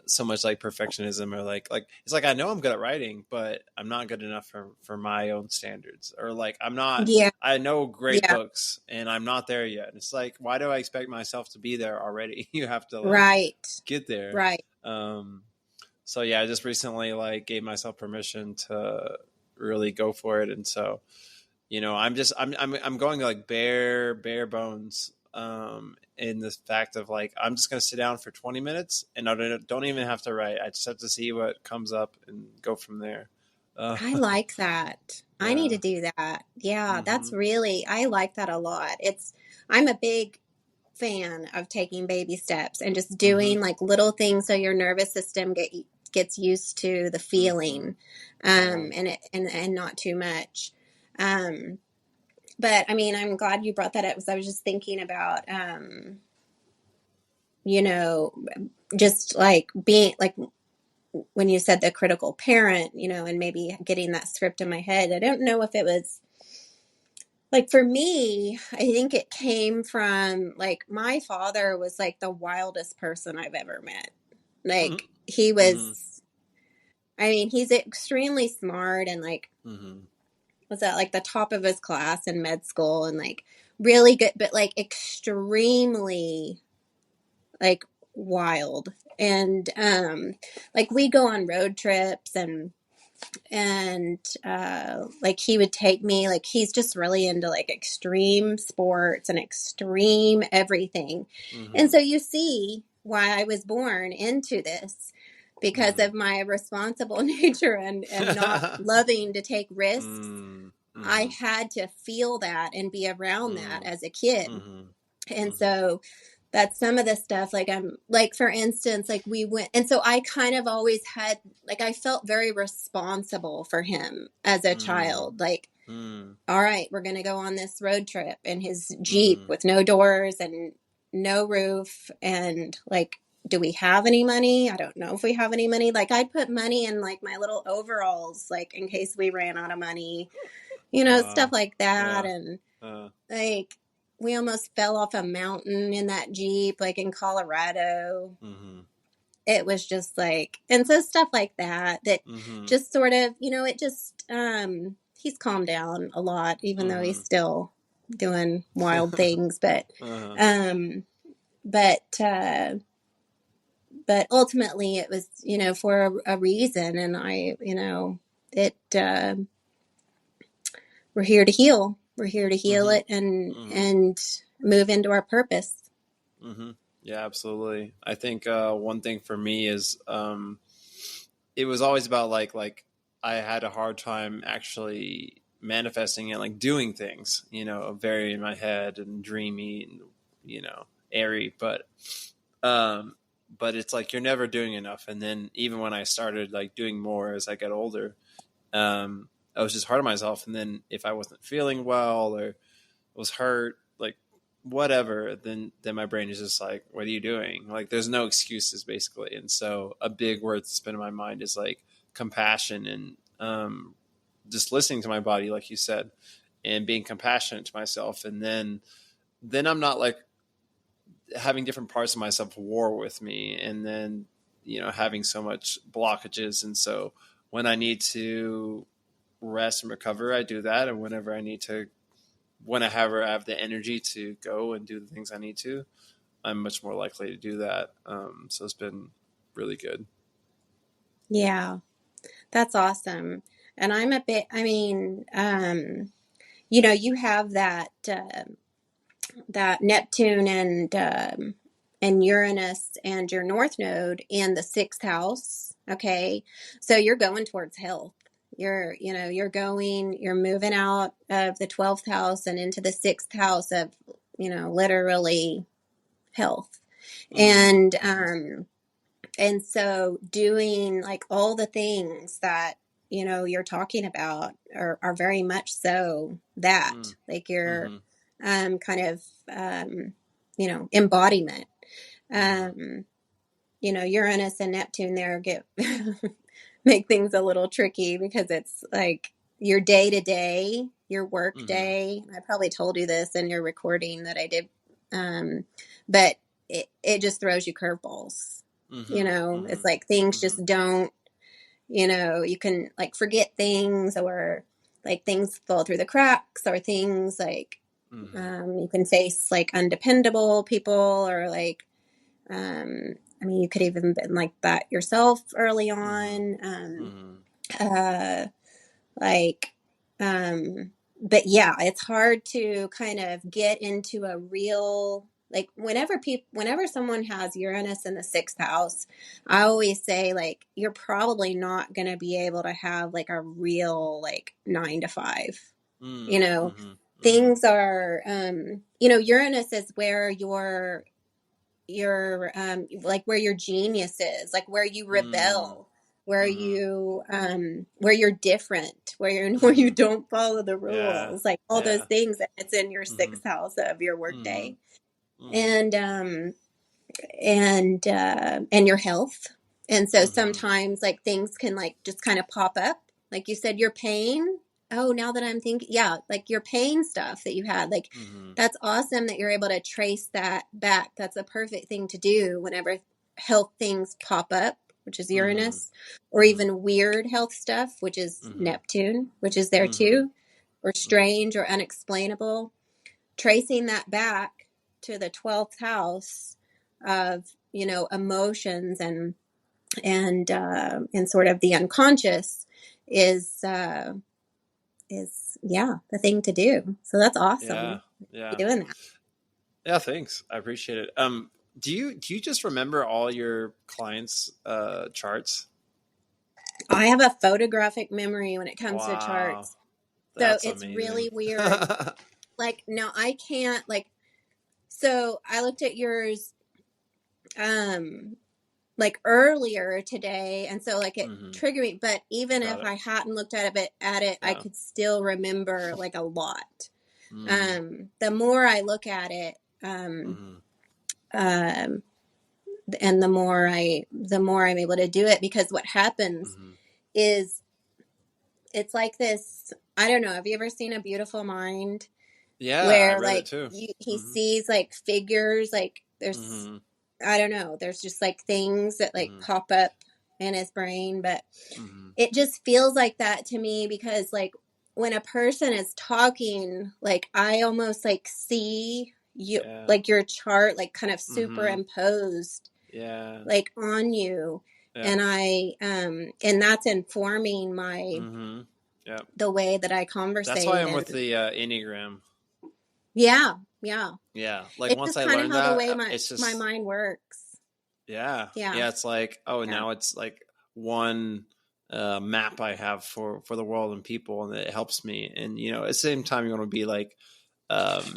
so much like perfectionism, or like it's like I know I'm good at writing, but I'm not good enough for my own standards, or like I'm not. Yeah, I know great yeah, books, and I'm not there yet. And it's like, why do I expect myself to be there already? You have to like right, get there. right. Um, so yeah, I just recently like gave myself permission to really go for it, and so I'm going like bare bones, in the fact of like I'm just gonna sit down for 20 minutes, and I don't even have to write. I just have to see what comes up and go from there. uh, I like that. I need yeah. to do that. Yeah, Mm-hmm. I like that a lot. I'm a big fan of taking baby steps and just Mm-hmm. doing like little things so your nervous system gets used to the Mm-hmm. feeling, Yeah. and not too much. Um, but I mean, I'm glad you brought that up because I was just thinking about, you know, just like being like when you said the critical parent, and maybe getting that script in my head. I don't know if it was like for me, I think it came from like my father was like the wildest person I've ever met. Like he Mm-hmm. was, I mean, he's extremely smart and like Mm-hmm. was at like the top of his class in med school and like really good, but like extremely like wild. And like we go on road trips and like he would take me, like he's just really into like extreme sports and extreme everything. And Mm-hmm. so you see why I was born into this, because Mm-hmm. of my responsible nature and not loving to take risks. I Mm-hmm. had to feel that and be around that Mm-hmm. as a kid. Mm-hmm. And Mm-hmm. so that's some of the stuff, like I'm like, for instance, like we went, and so I kind of always had, like, I felt very responsible for him as a child. Like, Mm-hmm. all right, we're going to go on this road trip in his Jeep Mm-hmm. with no doors and no roof. And like, do we have any money? I don't know if we have any money. Like, I'd put money in like my little overalls, like in case we ran out of money, stuff Wow. like that. Yeah. And Uh, like, we almost fell off a mountain in that Jeep, like in Colorado. mm-hmm. It was just like, and so stuff like that Mm-hmm. just sort of, it just, he's calmed down a lot, even though he's Mm-hmm. still doing wild things. But, uh-huh. um, but, but ultimately it was, for a reason. And it, we're here to heal. We're here to heal Mm-hmm. it and, Mm-hmm. and move into our purpose. Mm-hmm. Yeah, absolutely. I think one thing for me is it was always about like I had a hard time actually manifesting and like doing things, very in my head and dreamy and airy, um, but it's like you're never doing enough. And then even when I started like doing more as I got older, I was just hard on myself. And then if I wasn't feeling well or was hurt, like whatever, then my brain is just like, what are you doing? Like there's no excuses basically. And so a big word that's been in my mind is like compassion, and just listening to my body, like you said, and being compassionate to myself. And then I'm not like having different parts of myself war with me, and then having so much blockages. And so when I need to rest and recover, I do that. And when I have the energy to go and do the things I need to, I'm much more likely to do that. So it's been really good. Yeah, that's awesome. And I'm a bit, I mean, you have that Neptune and Uranus and your North Node in the sixth house. Okay, so you're going towards health. You're moving out of the 12th house and into the sixth house of, literally health. Mm-hmm. And so doing like all the things that, you're talking about are very much so that, like your Mm-hmm. kind of, embodiment. Mm-hmm. Um, Uranus and Neptune there get make things a little tricky because it's like your day to day, your work Mm-hmm. day. I probably told you this in your recording that I did, but it just throws you curveballs. Mm-hmm. It's Mm-hmm. like things Mm-hmm. just don't. You can like forget things, or like things fall through the cracks, or things like Mm-hmm. you can face like undependable people, or like you could even been like that yourself early Mm-hmm. on. Mm-hmm. Uh, like, but yeah, it's hard to kind of get into a real, like whenever someone has Uranus in the sixth house, I always say like, you're probably not going to be able to have like a real like 9 to 5, you know, Mm-hmm. Mm-hmm. things are, Uranus is where your like where your genius is, like where you Mm-hmm. rebel, where Mm-hmm. where you're different, where you Mm-hmm. don't follow the Yeah. rules, like all those Yeah. things, and it's in your Mm-hmm. sixth house of your work Mm-hmm. day. Mm-hmm. And your health. And so Mm-hmm. sometimes like things can like just kind of pop up, like you said, your pain. Oh, now that I'm thinking, yeah, like your pain stuff that you had, like Mm-hmm. that's awesome that you're able to trace that back. That's a perfect thing to do whenever health things pop up, which is Mm-hmm. Uranus, or Mm-hmm. even weird health stuff, which is Mm-hmm. Neptune, which is there Mm-hmm. too, or strange or unexplainable. Tracing that back to the 12th house of, emotions and sort of the unconscious is yeah, the thing to do. So that's Yeah. awesome. Yeah. You're doing that. Yeah. Thanks. I appreciate it. Do you just remember all your clients' charts? I have a photographic memory when it comes to Wow. charts. So That's it's amazing. really weird. Like, no, I can't, like, so I looked at yours um like earlier today, and so like it Mm-hmm. triggered me, but even Got if it. I hadn't looked at it, I Yeah. could still remember like a lot. Mm-hmm. The more I look at it, Mm-hmm. um and the more I'm able to do it, because what happens Mm-hmm. is it's like this. I don't know, have you ever seen A Beautiful Mind, Yeah, I where read it like too. he Mm-hmm. sees like figures, like there's, Mm-hmm. I don't know, there's just like things that like Mm-hmm. pop up in his brain. But Mm-hmm. it just feels like that to me, because like when a person is talking, like I almost like see you, Yeah. like your chart like kind of Mm-hmm. superimposed Yeah. like on you. Yeah. And that's informing my Mm-hmm. Yeah. the way that I That's why conversate. I'm with And the Enneagram. yeah, yeah, Yeah. Like it's once just I kind of learned how the that, way my it's my just mind works. yeah. Yeah, Yeah. It's like oh, yeah, now it's like one map I have for the world and people, and it helps me. And at the same time, you want to be like um,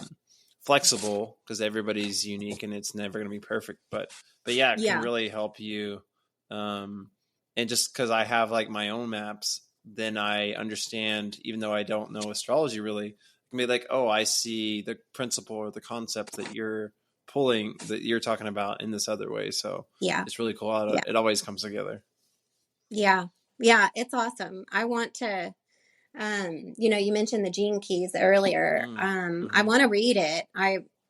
flexible because everybody's unique and it's never going to be perfect. But yeah, it can yeah, really help you. Um, and just because I have like my own maps, then I understand, even though I don't know astrology really, I can be like, oh, I see the principle or the concept that you're pulling, that you're talking about in this other way. So yeah, it's really cool how yeah, it always comes together. yeah, yeah. It's awesome. I want to. You mentioned the Gene Keys earlier. Mm, I mm-hmm. want to read it.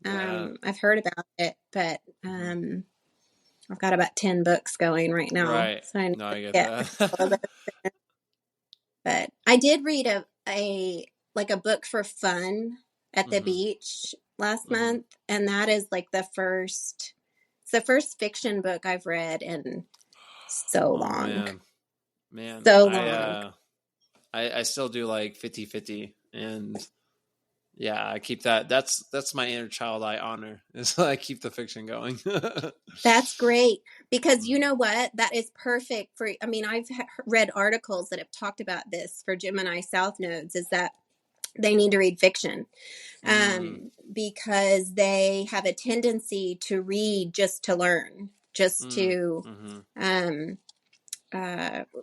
Yeah. I've heard about it, but Mm-hmm. I've got about 10 books going right now, Right. so I need No, to I get get a couple of that. those. But I did read a like a book for fun at the mm-hmm. beach last Mm-hmm. month, and that is like it's the first fiction book I've read in so Oh long, man, so I long. uh, I still do like 50-50, and yeah, I keep that. That's my inner child I honor. Is I keep the fiction going. That's great, because you Mhm. know what? That is perfect I've read articles that have talked about this for Gemini South nodes, is that they need to read fiction, Mm. because they have a tendency to read just to learn, just Mm. to, Mm-hmm.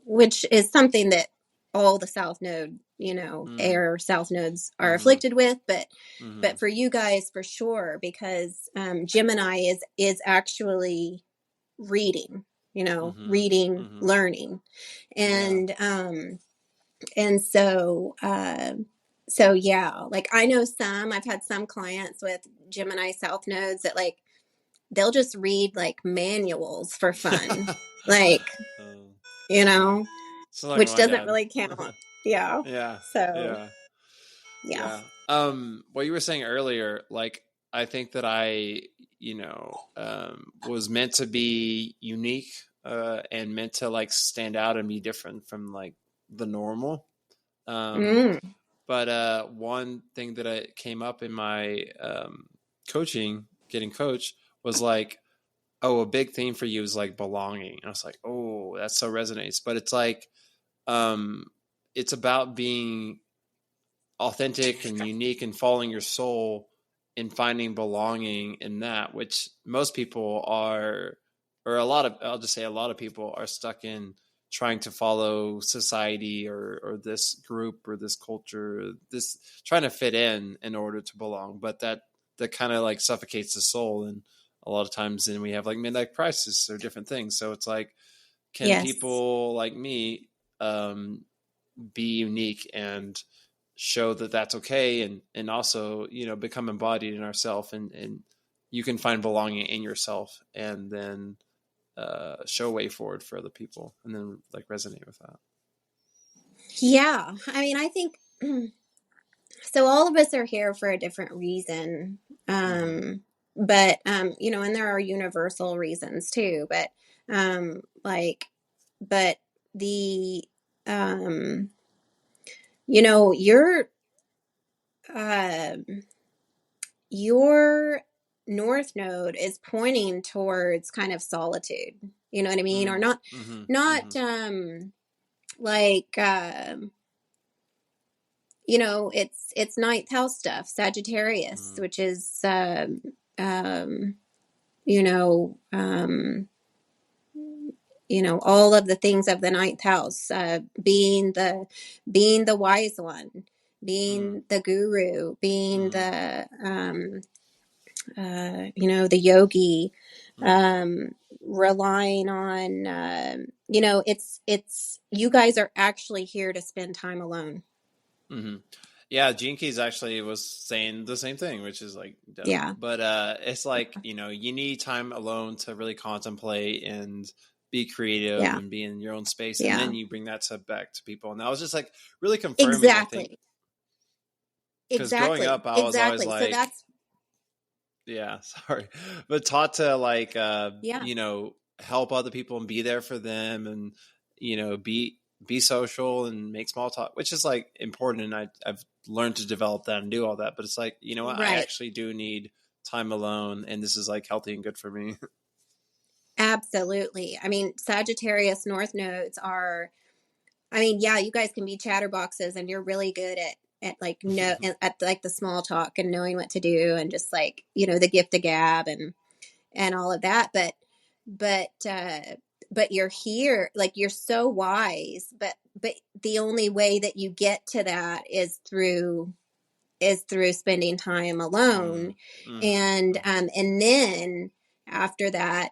which is something that all the South Node, Mm. air South Nodes are Mm-hmm. afflicted with, Mm-hmm. but for you guys, for sure, because Gemini is actually reading, Mm-hmm. reading, Mm-hmm. learning, Yeah. and so yeah, like I know I've had some clients with Gemini South Nodes that like they'll just read like manuals for fun, like, you Yeah. know, Sounds like which my doesn't dad. really count. Yeah. Yeah. So, Yeah. yeah. Yeah. What you were saying earlier, like I think that I, was meant to be unique, and meant to like stand out and be different from like the normal. Um, Mm. but one thing that I came up in my coaching, getting coached, was like, oh, a big theme for you is like belonging. And I was like, oh, that so resonates. But it's like, um, it's about being authentic and unique and following your soul and finding belonging in that, which most people are, or I'll just say a lot of people are stuck in trying to follow society or this group or this culture, this trying to fit in order to belong. But that kind of like suffocates the soul. And a lot of times then we have like midlife crisis or different things. So it's like, can Yes. people like me, be unique and show that that's okay, and also become embodied in ourself, and you can find belonging in yourself, and then show way forward for other people, and then like resonate with that. Yeah. I mean, I think so. All of us are here for a different reason. Mm-hmm. But, and there are universal reasons too, like, but the, um, you know, your, um, your north node is pointing towards kind of solitude. You know what I mean? Or not, Mm-hmm. Mm-hmm. not, like, it's ninth house stuff, Sagittarius, Mm-hmm. which is, um, you know, um, all of the things of the ninth house, being the wise one, Mm-hmm. being the guru, being Mm-hmm. the yogi, Mm-hmm. relying on, it's you guys are actually here to spend time alone. Mm-hmm. Yeah, Gene Keys actually was saying the same thing, which is like dope. Yeah, But it's like, you need time alone to really contemplate and be creative yeah, and be in your own space, and yeah. then you bring that to back to people. And that was just like really confirming, I think, Exactly. because growing Exactly. up, I was always Exactly. So like, that's, yeah, sorry, but taught to like, yeah. help other people and be there for them, and be social and make small talk, which is like important. And I've learned to develop that and do all that. But it's like, what, I Right. actually do need time alone, and this is like healthy and good for me. Absolutely. I mean, Sagittarius North nodes are, I mean, yeah, you guys can be chatterboxes and you're really good at like no at like the small talk and knowing what to do and just like, the gift of gab and all of that. But but you're here, like you're so wise, but the only way that you get to that is through spending time Mm, alone. mm-hmm, And then after that,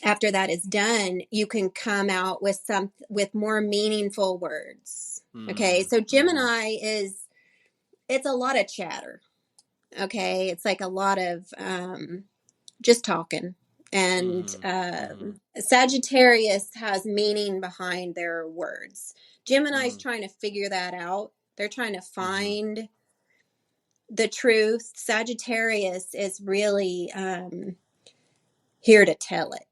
after that is done, you can come out with more meaningful words. Okay, mm, so mm-hmm, Gemini it's a lot of chatter. Okay, it's like a lot of just talking. And mm-hmm, mm-hmm, Sagittarius has meaning behind their words. Gemini's mm-hmm, trying to figure that out. They're trying to mm-hmm, find the truth. Sagittarius is really here to tell it.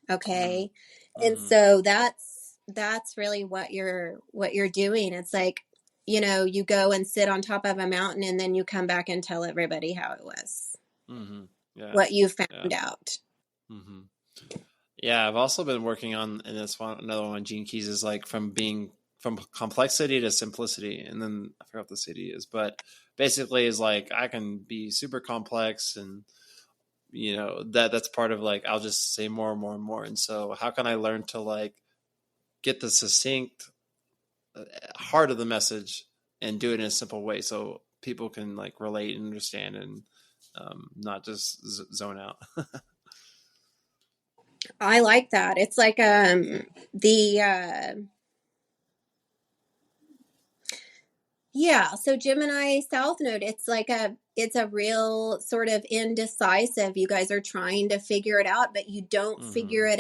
mm-hmm, Okay, and mm-hmm, so that's really what you're doing. It's like, you go and sit on top of a mountain and then you come back and tell everybody how it was, mm-hmm. Yeah, what you yeah. found out. Mm-hmm. Yeah, I've also been working on, and that's another one. Gene Keys is like from being from complexity to simplicity, and then I forgot what the city is, but basically is like I can be super complex, and that's part of like I'll just say more and more and more. And so how can I learn to like get the succinct heart of the message and do it in a simple way so people can like relate and understand and not just zone out. I like that. It's like the yeah, so Gemini South Node, it's a real sort of indecisive. You guys are trying to figure it out, but you don't really figure it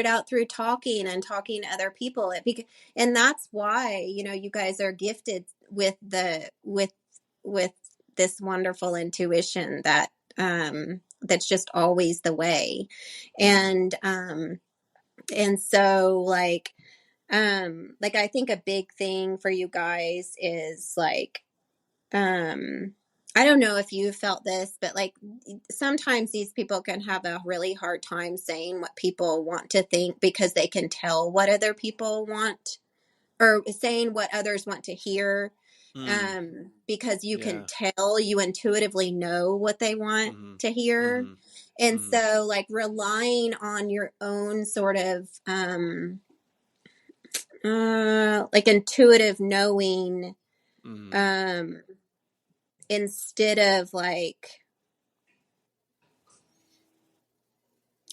out through talking and talking to other people. And that's why, you guys are gifted with with this wonderful intuition that's just always the way. And so like I think a big thing for you guys is like I don't know if you felt this, but like sometimes these people can have a really hard time saying what people want to think because they can tell what other people want, or saying what others want to hear, because you can tell, you intuitively know what they want to hear. And so like relying on your own sort of like intuitive knowing, instead of like,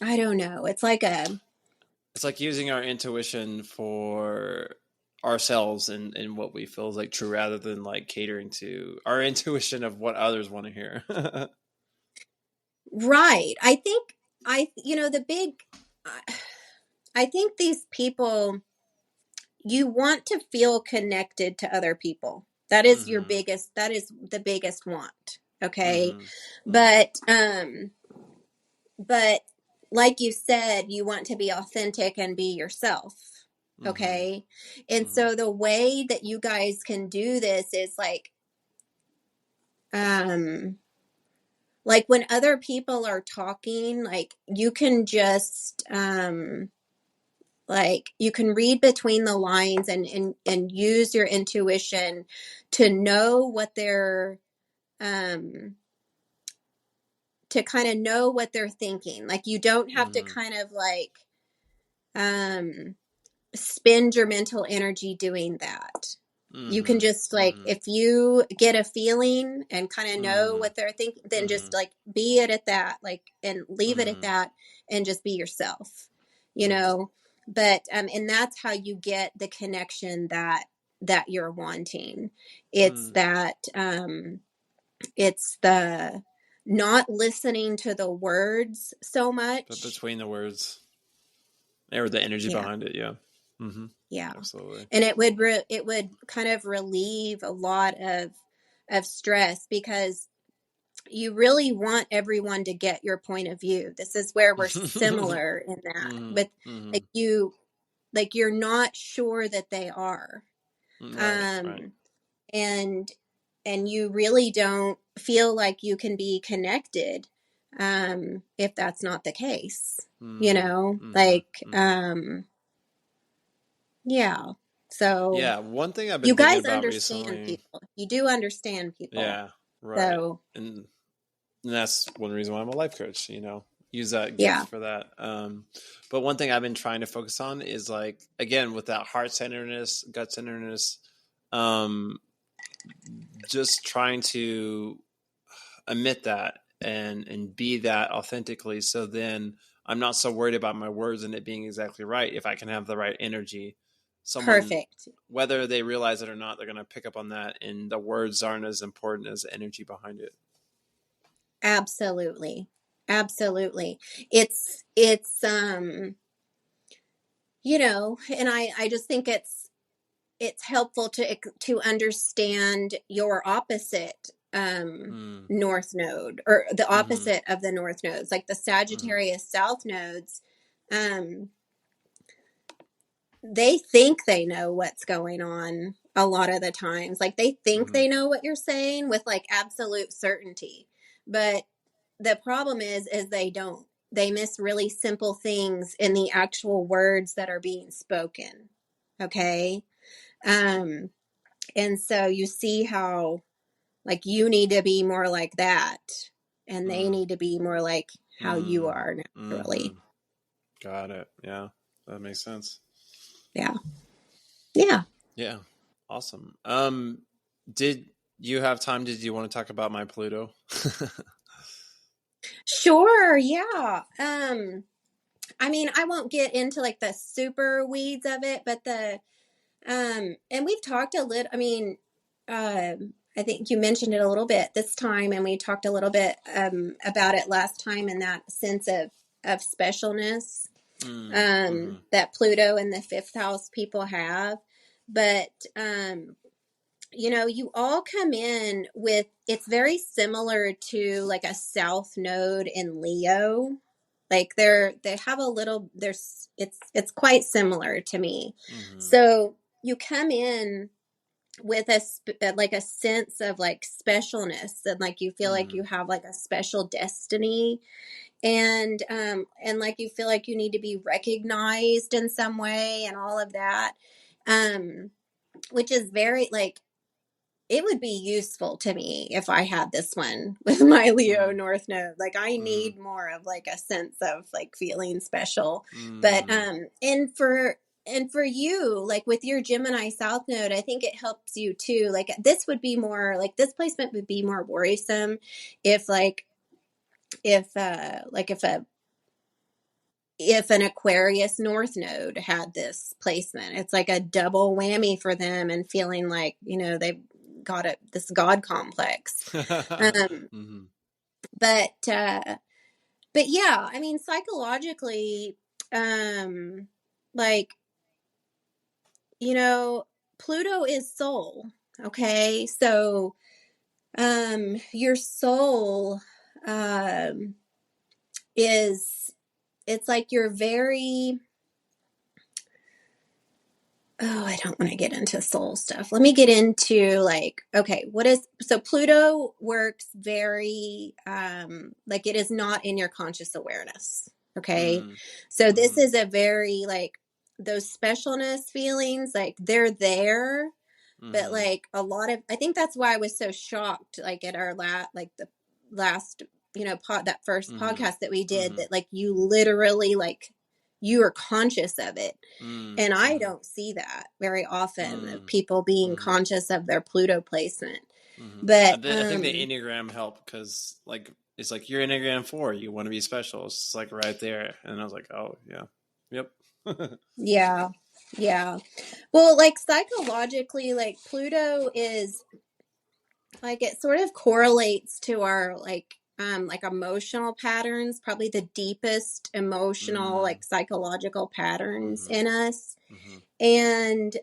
I don't know, it's like using our intuition for ourselves and what we feel is like true, rather than like catering to our intuition of what others want to hear. right. The big, I think these people, you want to feel connected to other people. That is that is the biggest want. Okay. But like you said, you want to be authentic and be yourself. Okay. And so the way that you guys can do this is like when other people are talking, like you can just like you can read between the lines and use your intuition to know what they're to kind of know what they're thinking. Like you don't have to kind of like spend your mental energy doing that. You can just like, if you get a feeling and kind of know what they're thinking, then just like be it at that, like, and leave it at that and just be yourself, but, and that's how you get the connection that you're wanting. It's it's the not listening to the words so much, but between the words or the energy behind it. Yeah. Yeah, absolutely. And it would kind of relieve a lot of stress, because you really want everyone to get your point of view. This is where we're similar in that, but you're not sure that they are, right. And you really don't feel like you can be connected if that's not the case, yeah. So one thing I've been you thinking guys about understand recently. people. You do understand people. Yeah, right. So, and that's one reason why I'm a life coach, use that gift for that. But one thing I've been trying to focus on is like, again, with that heart-centeredness, gut-centeredness, just trying to emit that and be that authentically. So then I'm not so worried about my words and it being exactly right. If I can have the right energy, someone, perfect. whether they realize it or not, they're going to pick up on that. And the words aren't as important as the energy behind it. Absolutely. Absolutely. It's and I just think it's helpful to understand your opposite north node, or the opposite of the north nodes, like the Sagittarius south nodes. They think they know what's going on a lot of the times. Like they think they know what you're saying with like absolute certainty. But the problem is they don't. they miss really simple things in the actual words that are being spoken. Okay. And so you see how, like, you need to be more like that, and they need to be more like how you are naturally. Got it. Yeah, that makes sense. Yeah. Yeah. Yeah, awesome. Did you have time? Did you want to talk about my Pluto? Sure. Yeah. I mean, I won't get into like the super weeds of it, but and we've talked a little, I mean, I think you mentioned it a little bit this time, and we talked a little bit about it last time, in that sense of specialness that Pluto and the fifth house people have. But you all come in with, it's very similar to like a south node in Leo. Like they have a little, there's it's quite similar to me. So you come in with like a sense of like specialness, and like you feel like you have like a special destiny, and like you feel like you need to be recognized in some way and all of that, which is very like, it would be useful to me if I had this one with my Leo North Node. Like, I need more of like a sense of like feeling special. But and for you, like with your Gemini South Node, I think it helps you too. Like, this would be more like, this placement would be more worrisome if like if an Aquarius North Node had this placement. It's like a double whammy for them, and feeling like, they've got this God complex. Mm-hmm. But yeah, I mean, psychologically, like, Pluto is soul. Okay. So, your soul, is, it's like you're very, oh, I don't want to get into soul stuff. Let me get into like, okay, so Pluto works very, like, it is not in your conscious awareness. Okay. So this is a very like, those specialness feelings, like they're there, but like a lot of, I think that's why I was so shocked, like at our like the last, that first podcast that we did, that like you literally like, you are conscious of it. And I don't see that very often, of people being conscious of their Pluto placement. But I think the Enneagram helped, because like it's like you're Enneagram 4, you want to be special. It's just like right there, and I was like, oh yeah, yep. yeah, yeah. Well, like psychologically, like Pluto is like, it sort of correlates to our like emotional patterns, probably the deepest emotional like psychological patterns in us. And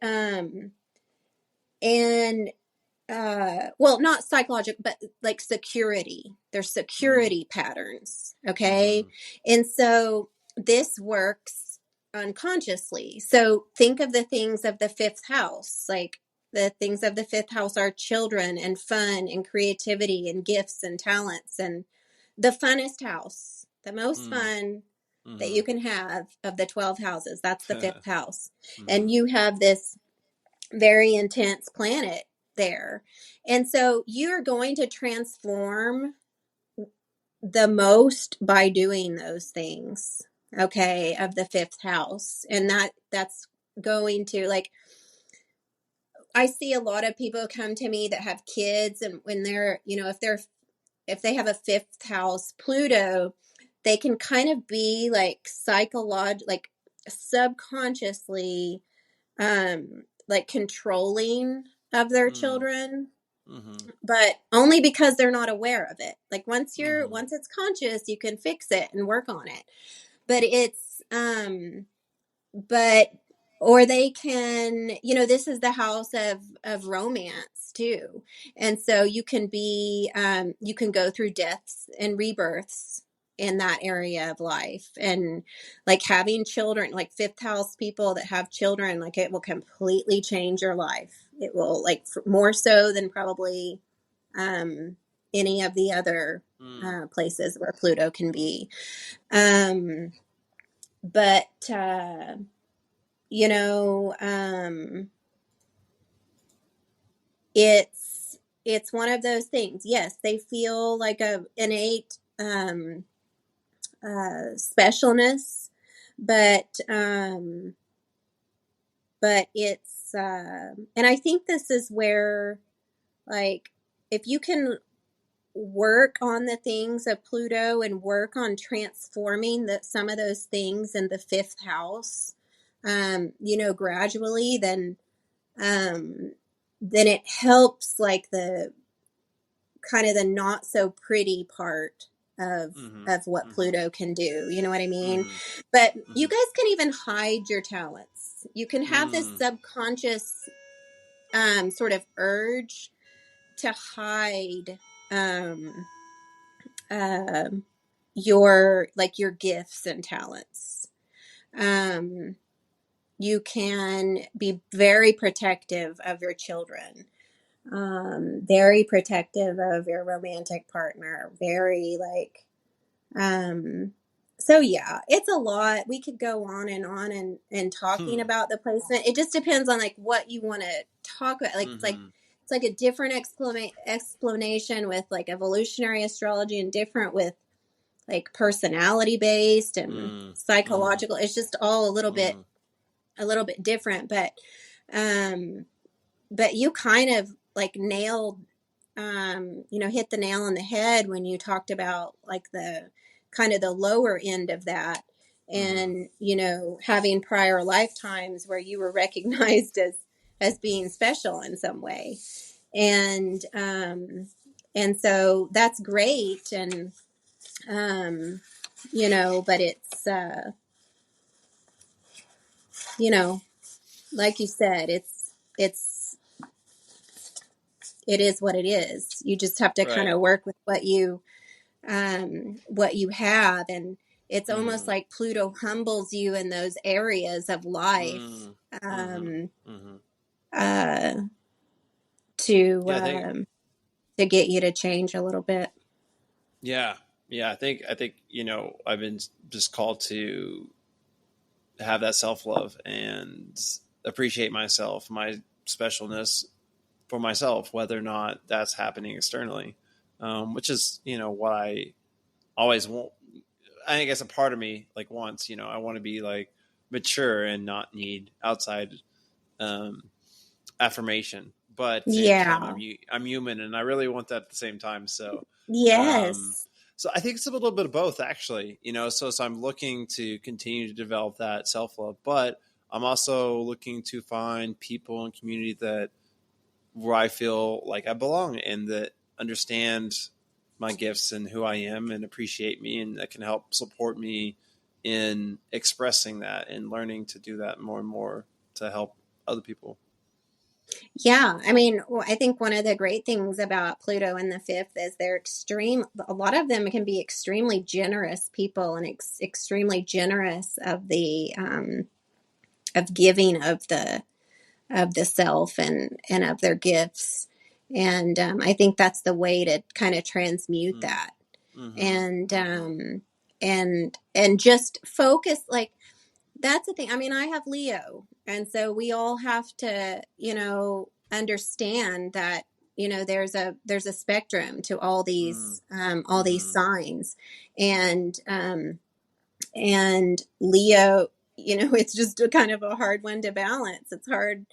and well, not psychological, but like security. There's security patterns. Okay. And so this works unconsciously. So think of the things of the fifth house. Like, the things of the fifth house are children and fun and creativity and gifts and talents, and the funnest house, the most fun that you can have of the 12 houses. That's the fifth house. And you have this very intense planet there. And so you're going to transform the most by doing those things, okay, of the fifth house. And that's going to, like, I see a lot of people come to me that have kids, and when they're, if they have a fifth house Pluto, they can kind of be like like subconsciously, like controlling of their children, but only because they're not aware of it. Like, once it's conscious, you can fix it and work on it. But it's but or they can, this is the house of romance too. And so you can be, you can go through deaths and rebirths in that area of life. And like having children, like fifth house people that have children, like it will completely change your life. It will, like, more so than probably any of the other places where Pluto can be. But you know, it's one of those things. Yes, they feel like a innate specialness, but it's and I think this is where, like, if you can work on the things of Pluto and work on transforming some of those things in the fifth house, you know, gradually, then it helps, like, the kind of the not so pretty part of what Pluto can do. You know what I mean? But you guys can even hide your talents. You can have this subconscious sort of urge to hide um, uh, your gifts and talents. Um, you can be very protective of your children, very protective of your romantic partner, very like, so yeah, it's a lot. We could go on and talking about the placement. It just depends on like what you want to talk about. Like it's like a different explanation with like evolutionary astrology and different with like personality based and psychological. It's just all a little bit different, um but you kind of like nailed, you know, hit the nail on the head when you talked about like the kind of the lower end of that, and you know, having prior lifetimes where you were recognized as being special in some way, and so that's great, and you know, but it's you know, like you said, it is what it is. You just have to kind of work with what you have, and it's almost like Pluto humbles you in those areas of life, um, uh, to Yeah, I think. to get you to change a little bit. Yeah, yeah. I think you know I've been just called to have that self love and appreciate myself, my specialness for myself, whether or not that's happening externally, which is you know what I always want. I guess a part of me like wants, you know, I want to be like mature and not need outside um, affirmation, but at the same time, Yeah. I'm human, and I really want that at the same time. Um, Yes. so I think it's a little bit of both, actually. You know, so I'm looking to continue to develop that self love, but I'm also looking to find people and community that where I feel like I belong and that understand my gifts and who I am and appreciate me and that can help support me in expressing that and learning to do that more and more to help other people. Yeah, I mean, I think one of the great things about Pluto in the fifth is they're extreme. A lot of them can be extremely generous people and extremely generous of giving of the self and of their gifts. And I think that's the way to kind of transmute that, and and just focus, like, that's the thing. I mean, I have Leo, and so we all have to, you know, understand that, you know, there's a spectrum to all these signs, and Leo, you know, it's just a kind of a hard one to balance. It's hard.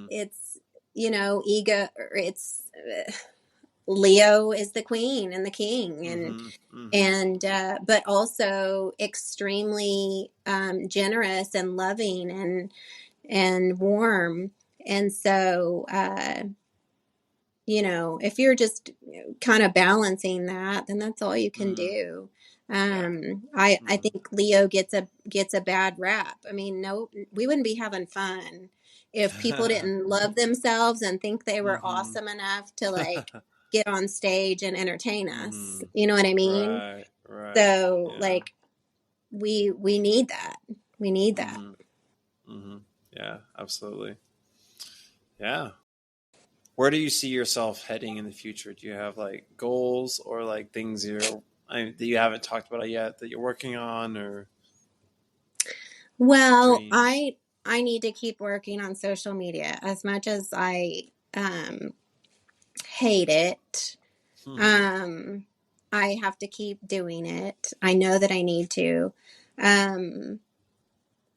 It's, you know, ego. It's Leo is the queen and the king, and but also extremely generous and loving and warm. And so you know, if you're just kind of balancing that, then that's all you can do. I think Leo gets a bad rap. I mean, no, we wouldn't be having fun if people didn't love themselves and think they were awesome enough to like get on stage and entertain us. You know what I mean? Right, right. So Yeah. like we need that. We need that. Yeah, absolutely. Yeah. where do you see yourself heading in the future? Do you have like goals or like things that you haven't talked about yet that you're working on, or Well, dreams? I need to keep working on social media as much as I hate it. Um, I have to keep doing it. I know that I need to. Um,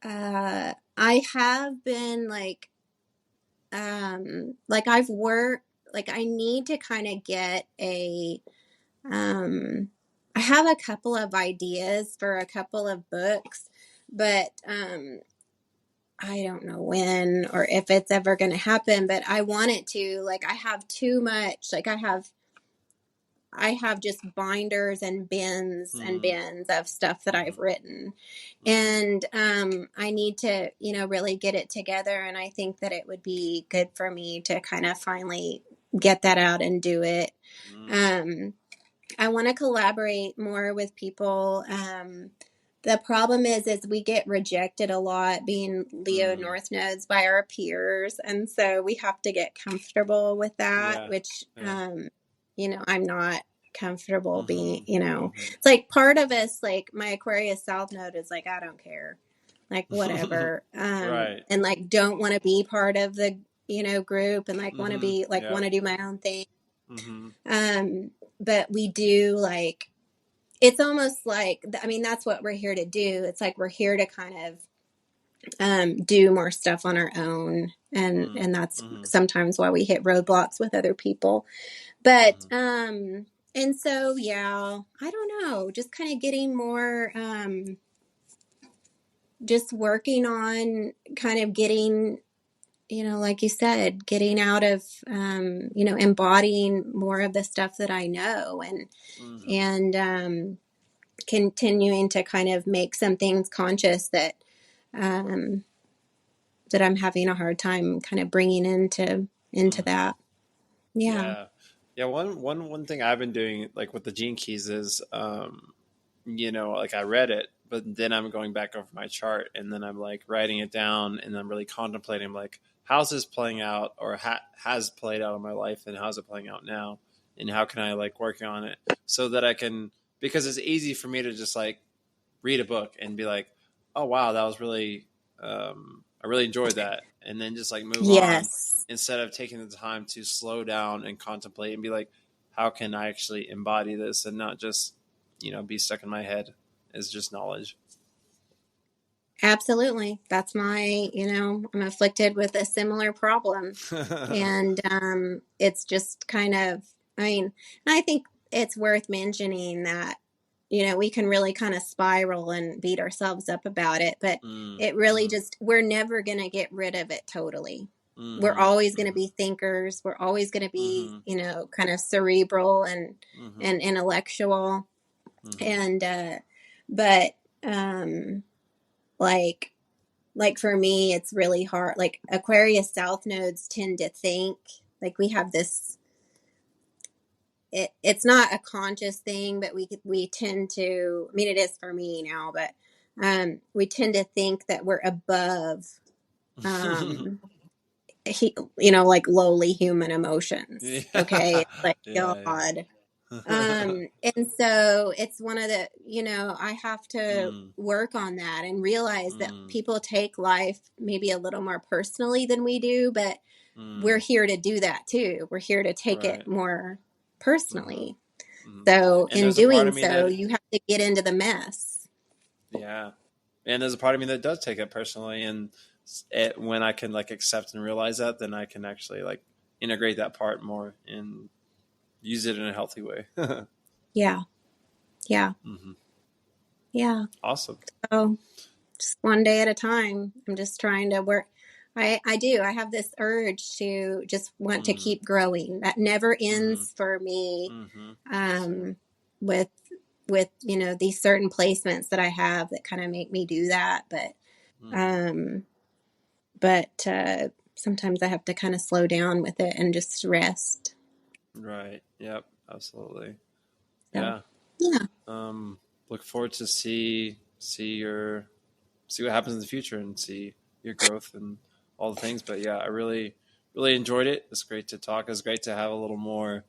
I have been like I've worked, like I need to kind of get um, I have a couple of ideas for a couple of books, but, I don't know when or if it's ever going to happen, but I want it to. Like, I have too much. Like, I have just binders and bins of stuff that I've written. And I need to, really get it together. And I think that it would be good for me to kind of finally get that out and do it. Um, I want to collaborate more with people. The problem is we get rejected a lot being Leo North nodes by our peers. And so we have to get comfortable with that, Yeah. which, Yeah. I'm not comfortable being, it's like part of us, like my Aquarius South node is like, I don't care, like whatever. Right. And like, don't want to be part of the, group, and like want to be like, Yeah. want to do my own thing. Mm-hmm. Um, but we do like, it's almost like, I mean, that's what we're here to do. It's like we're here to kind of do more stuff on our own, and that's sometimes why we hit roadblocks with other people. But and so yeah, I don't know, just kind of getting more, just working on kind of getting, like you said, getting out of, embodying more of the stuff that I know, and continuing to kind of make some things conscious that, um, that I'm having a hard time kind of bringing into that. Yeah. Yeah. Yeah. One thing I've been doing, like with the gene keys, is, like I read it, but then I'm going back over my chart and then I'm like writing it down and I'm really contemplating, like, how's this playing out, or has played out in my life, and how's it playing out now, and how can I like work on it so that I can, because it's easy for me to just like read a book and be like, oh wow, that was really, I really enjoyed that, and then just like move on, Yes. instead of taking the time to slow down and contemplate and be like, how can I actually embody this and not just, be stuck in my head as just knowledge. Absolutely. That's my, I'm afflicted with a similar problem. And it's just kind of, I mean, and I think it's worth mentioning that, we can really kind of spiral and beat ourselves up about it, but it really just, we're never going to get rid of it totally. We're always going to be thinkers. We're always going to be, kind of cerebral and intellectual. And, but, like, for me, it's really hard. Like Aquarius South nodes tend to think, like we have this, it's not a conscious thing, but we tend to, I mean, it is for me now, but we tend to think that we're above, um, like lowly human emotions. Okay. Yeah. It's like, Yeah. God. Yeah. And so it's one of the, I have to mm, work on that and realize that mm, people take life maybe a little more personally than we do, but we're mm. here to do that too. We're here to take it Right. more hmm personally. hmm So And in there's a part doing of me so, that, you have to get into the mess. yeah, and there's a part of me that does take it personally, and when I can like accept and realize that, then I can actually like integrate that part more and use it in a healthy way. Yeah. Yeah. hmm Yeah. Awesome. So just one day at a time. I'm just trying to work. I do. I have this urge to just want to Mm-hmm. keep growing. That never Mm-hmm. ends for me. Mm-hmm. Same. Um, with these certain placements that I have that kind of make me do that, Mm-hmm. um, but sometimes I have to kind of slow down with it and just rest. Right. Yep. Absolutely. So Yeah. yeah, Um, Look forward to see what happens in the future and see your growth and all the things. But yeah, I really really enjoyed it. It's great to talk. It's great to have a little more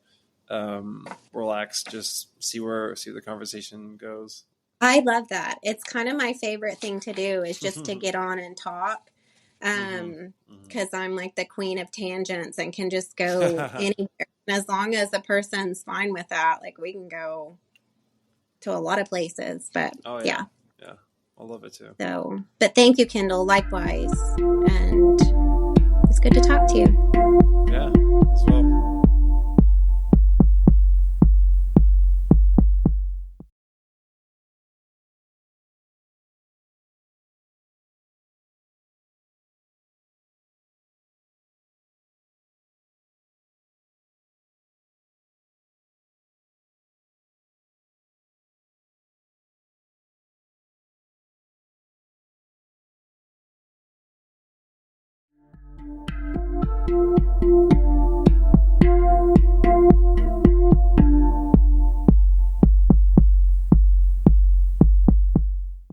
relaxed. Just see where the conversation goes. I love that. It's kind of my favorite thing to do is just to Mm-hmm. get on and talk. Because I'm like the queen of tangents and can just go anywhere. And as long as the person's fine with that, like we can go to a lot of places. But Oh yeah, yeah. yeah, I love it too. So, but thank you, Kendall. Likewise. And it's good to talk to you. Yeah, as well.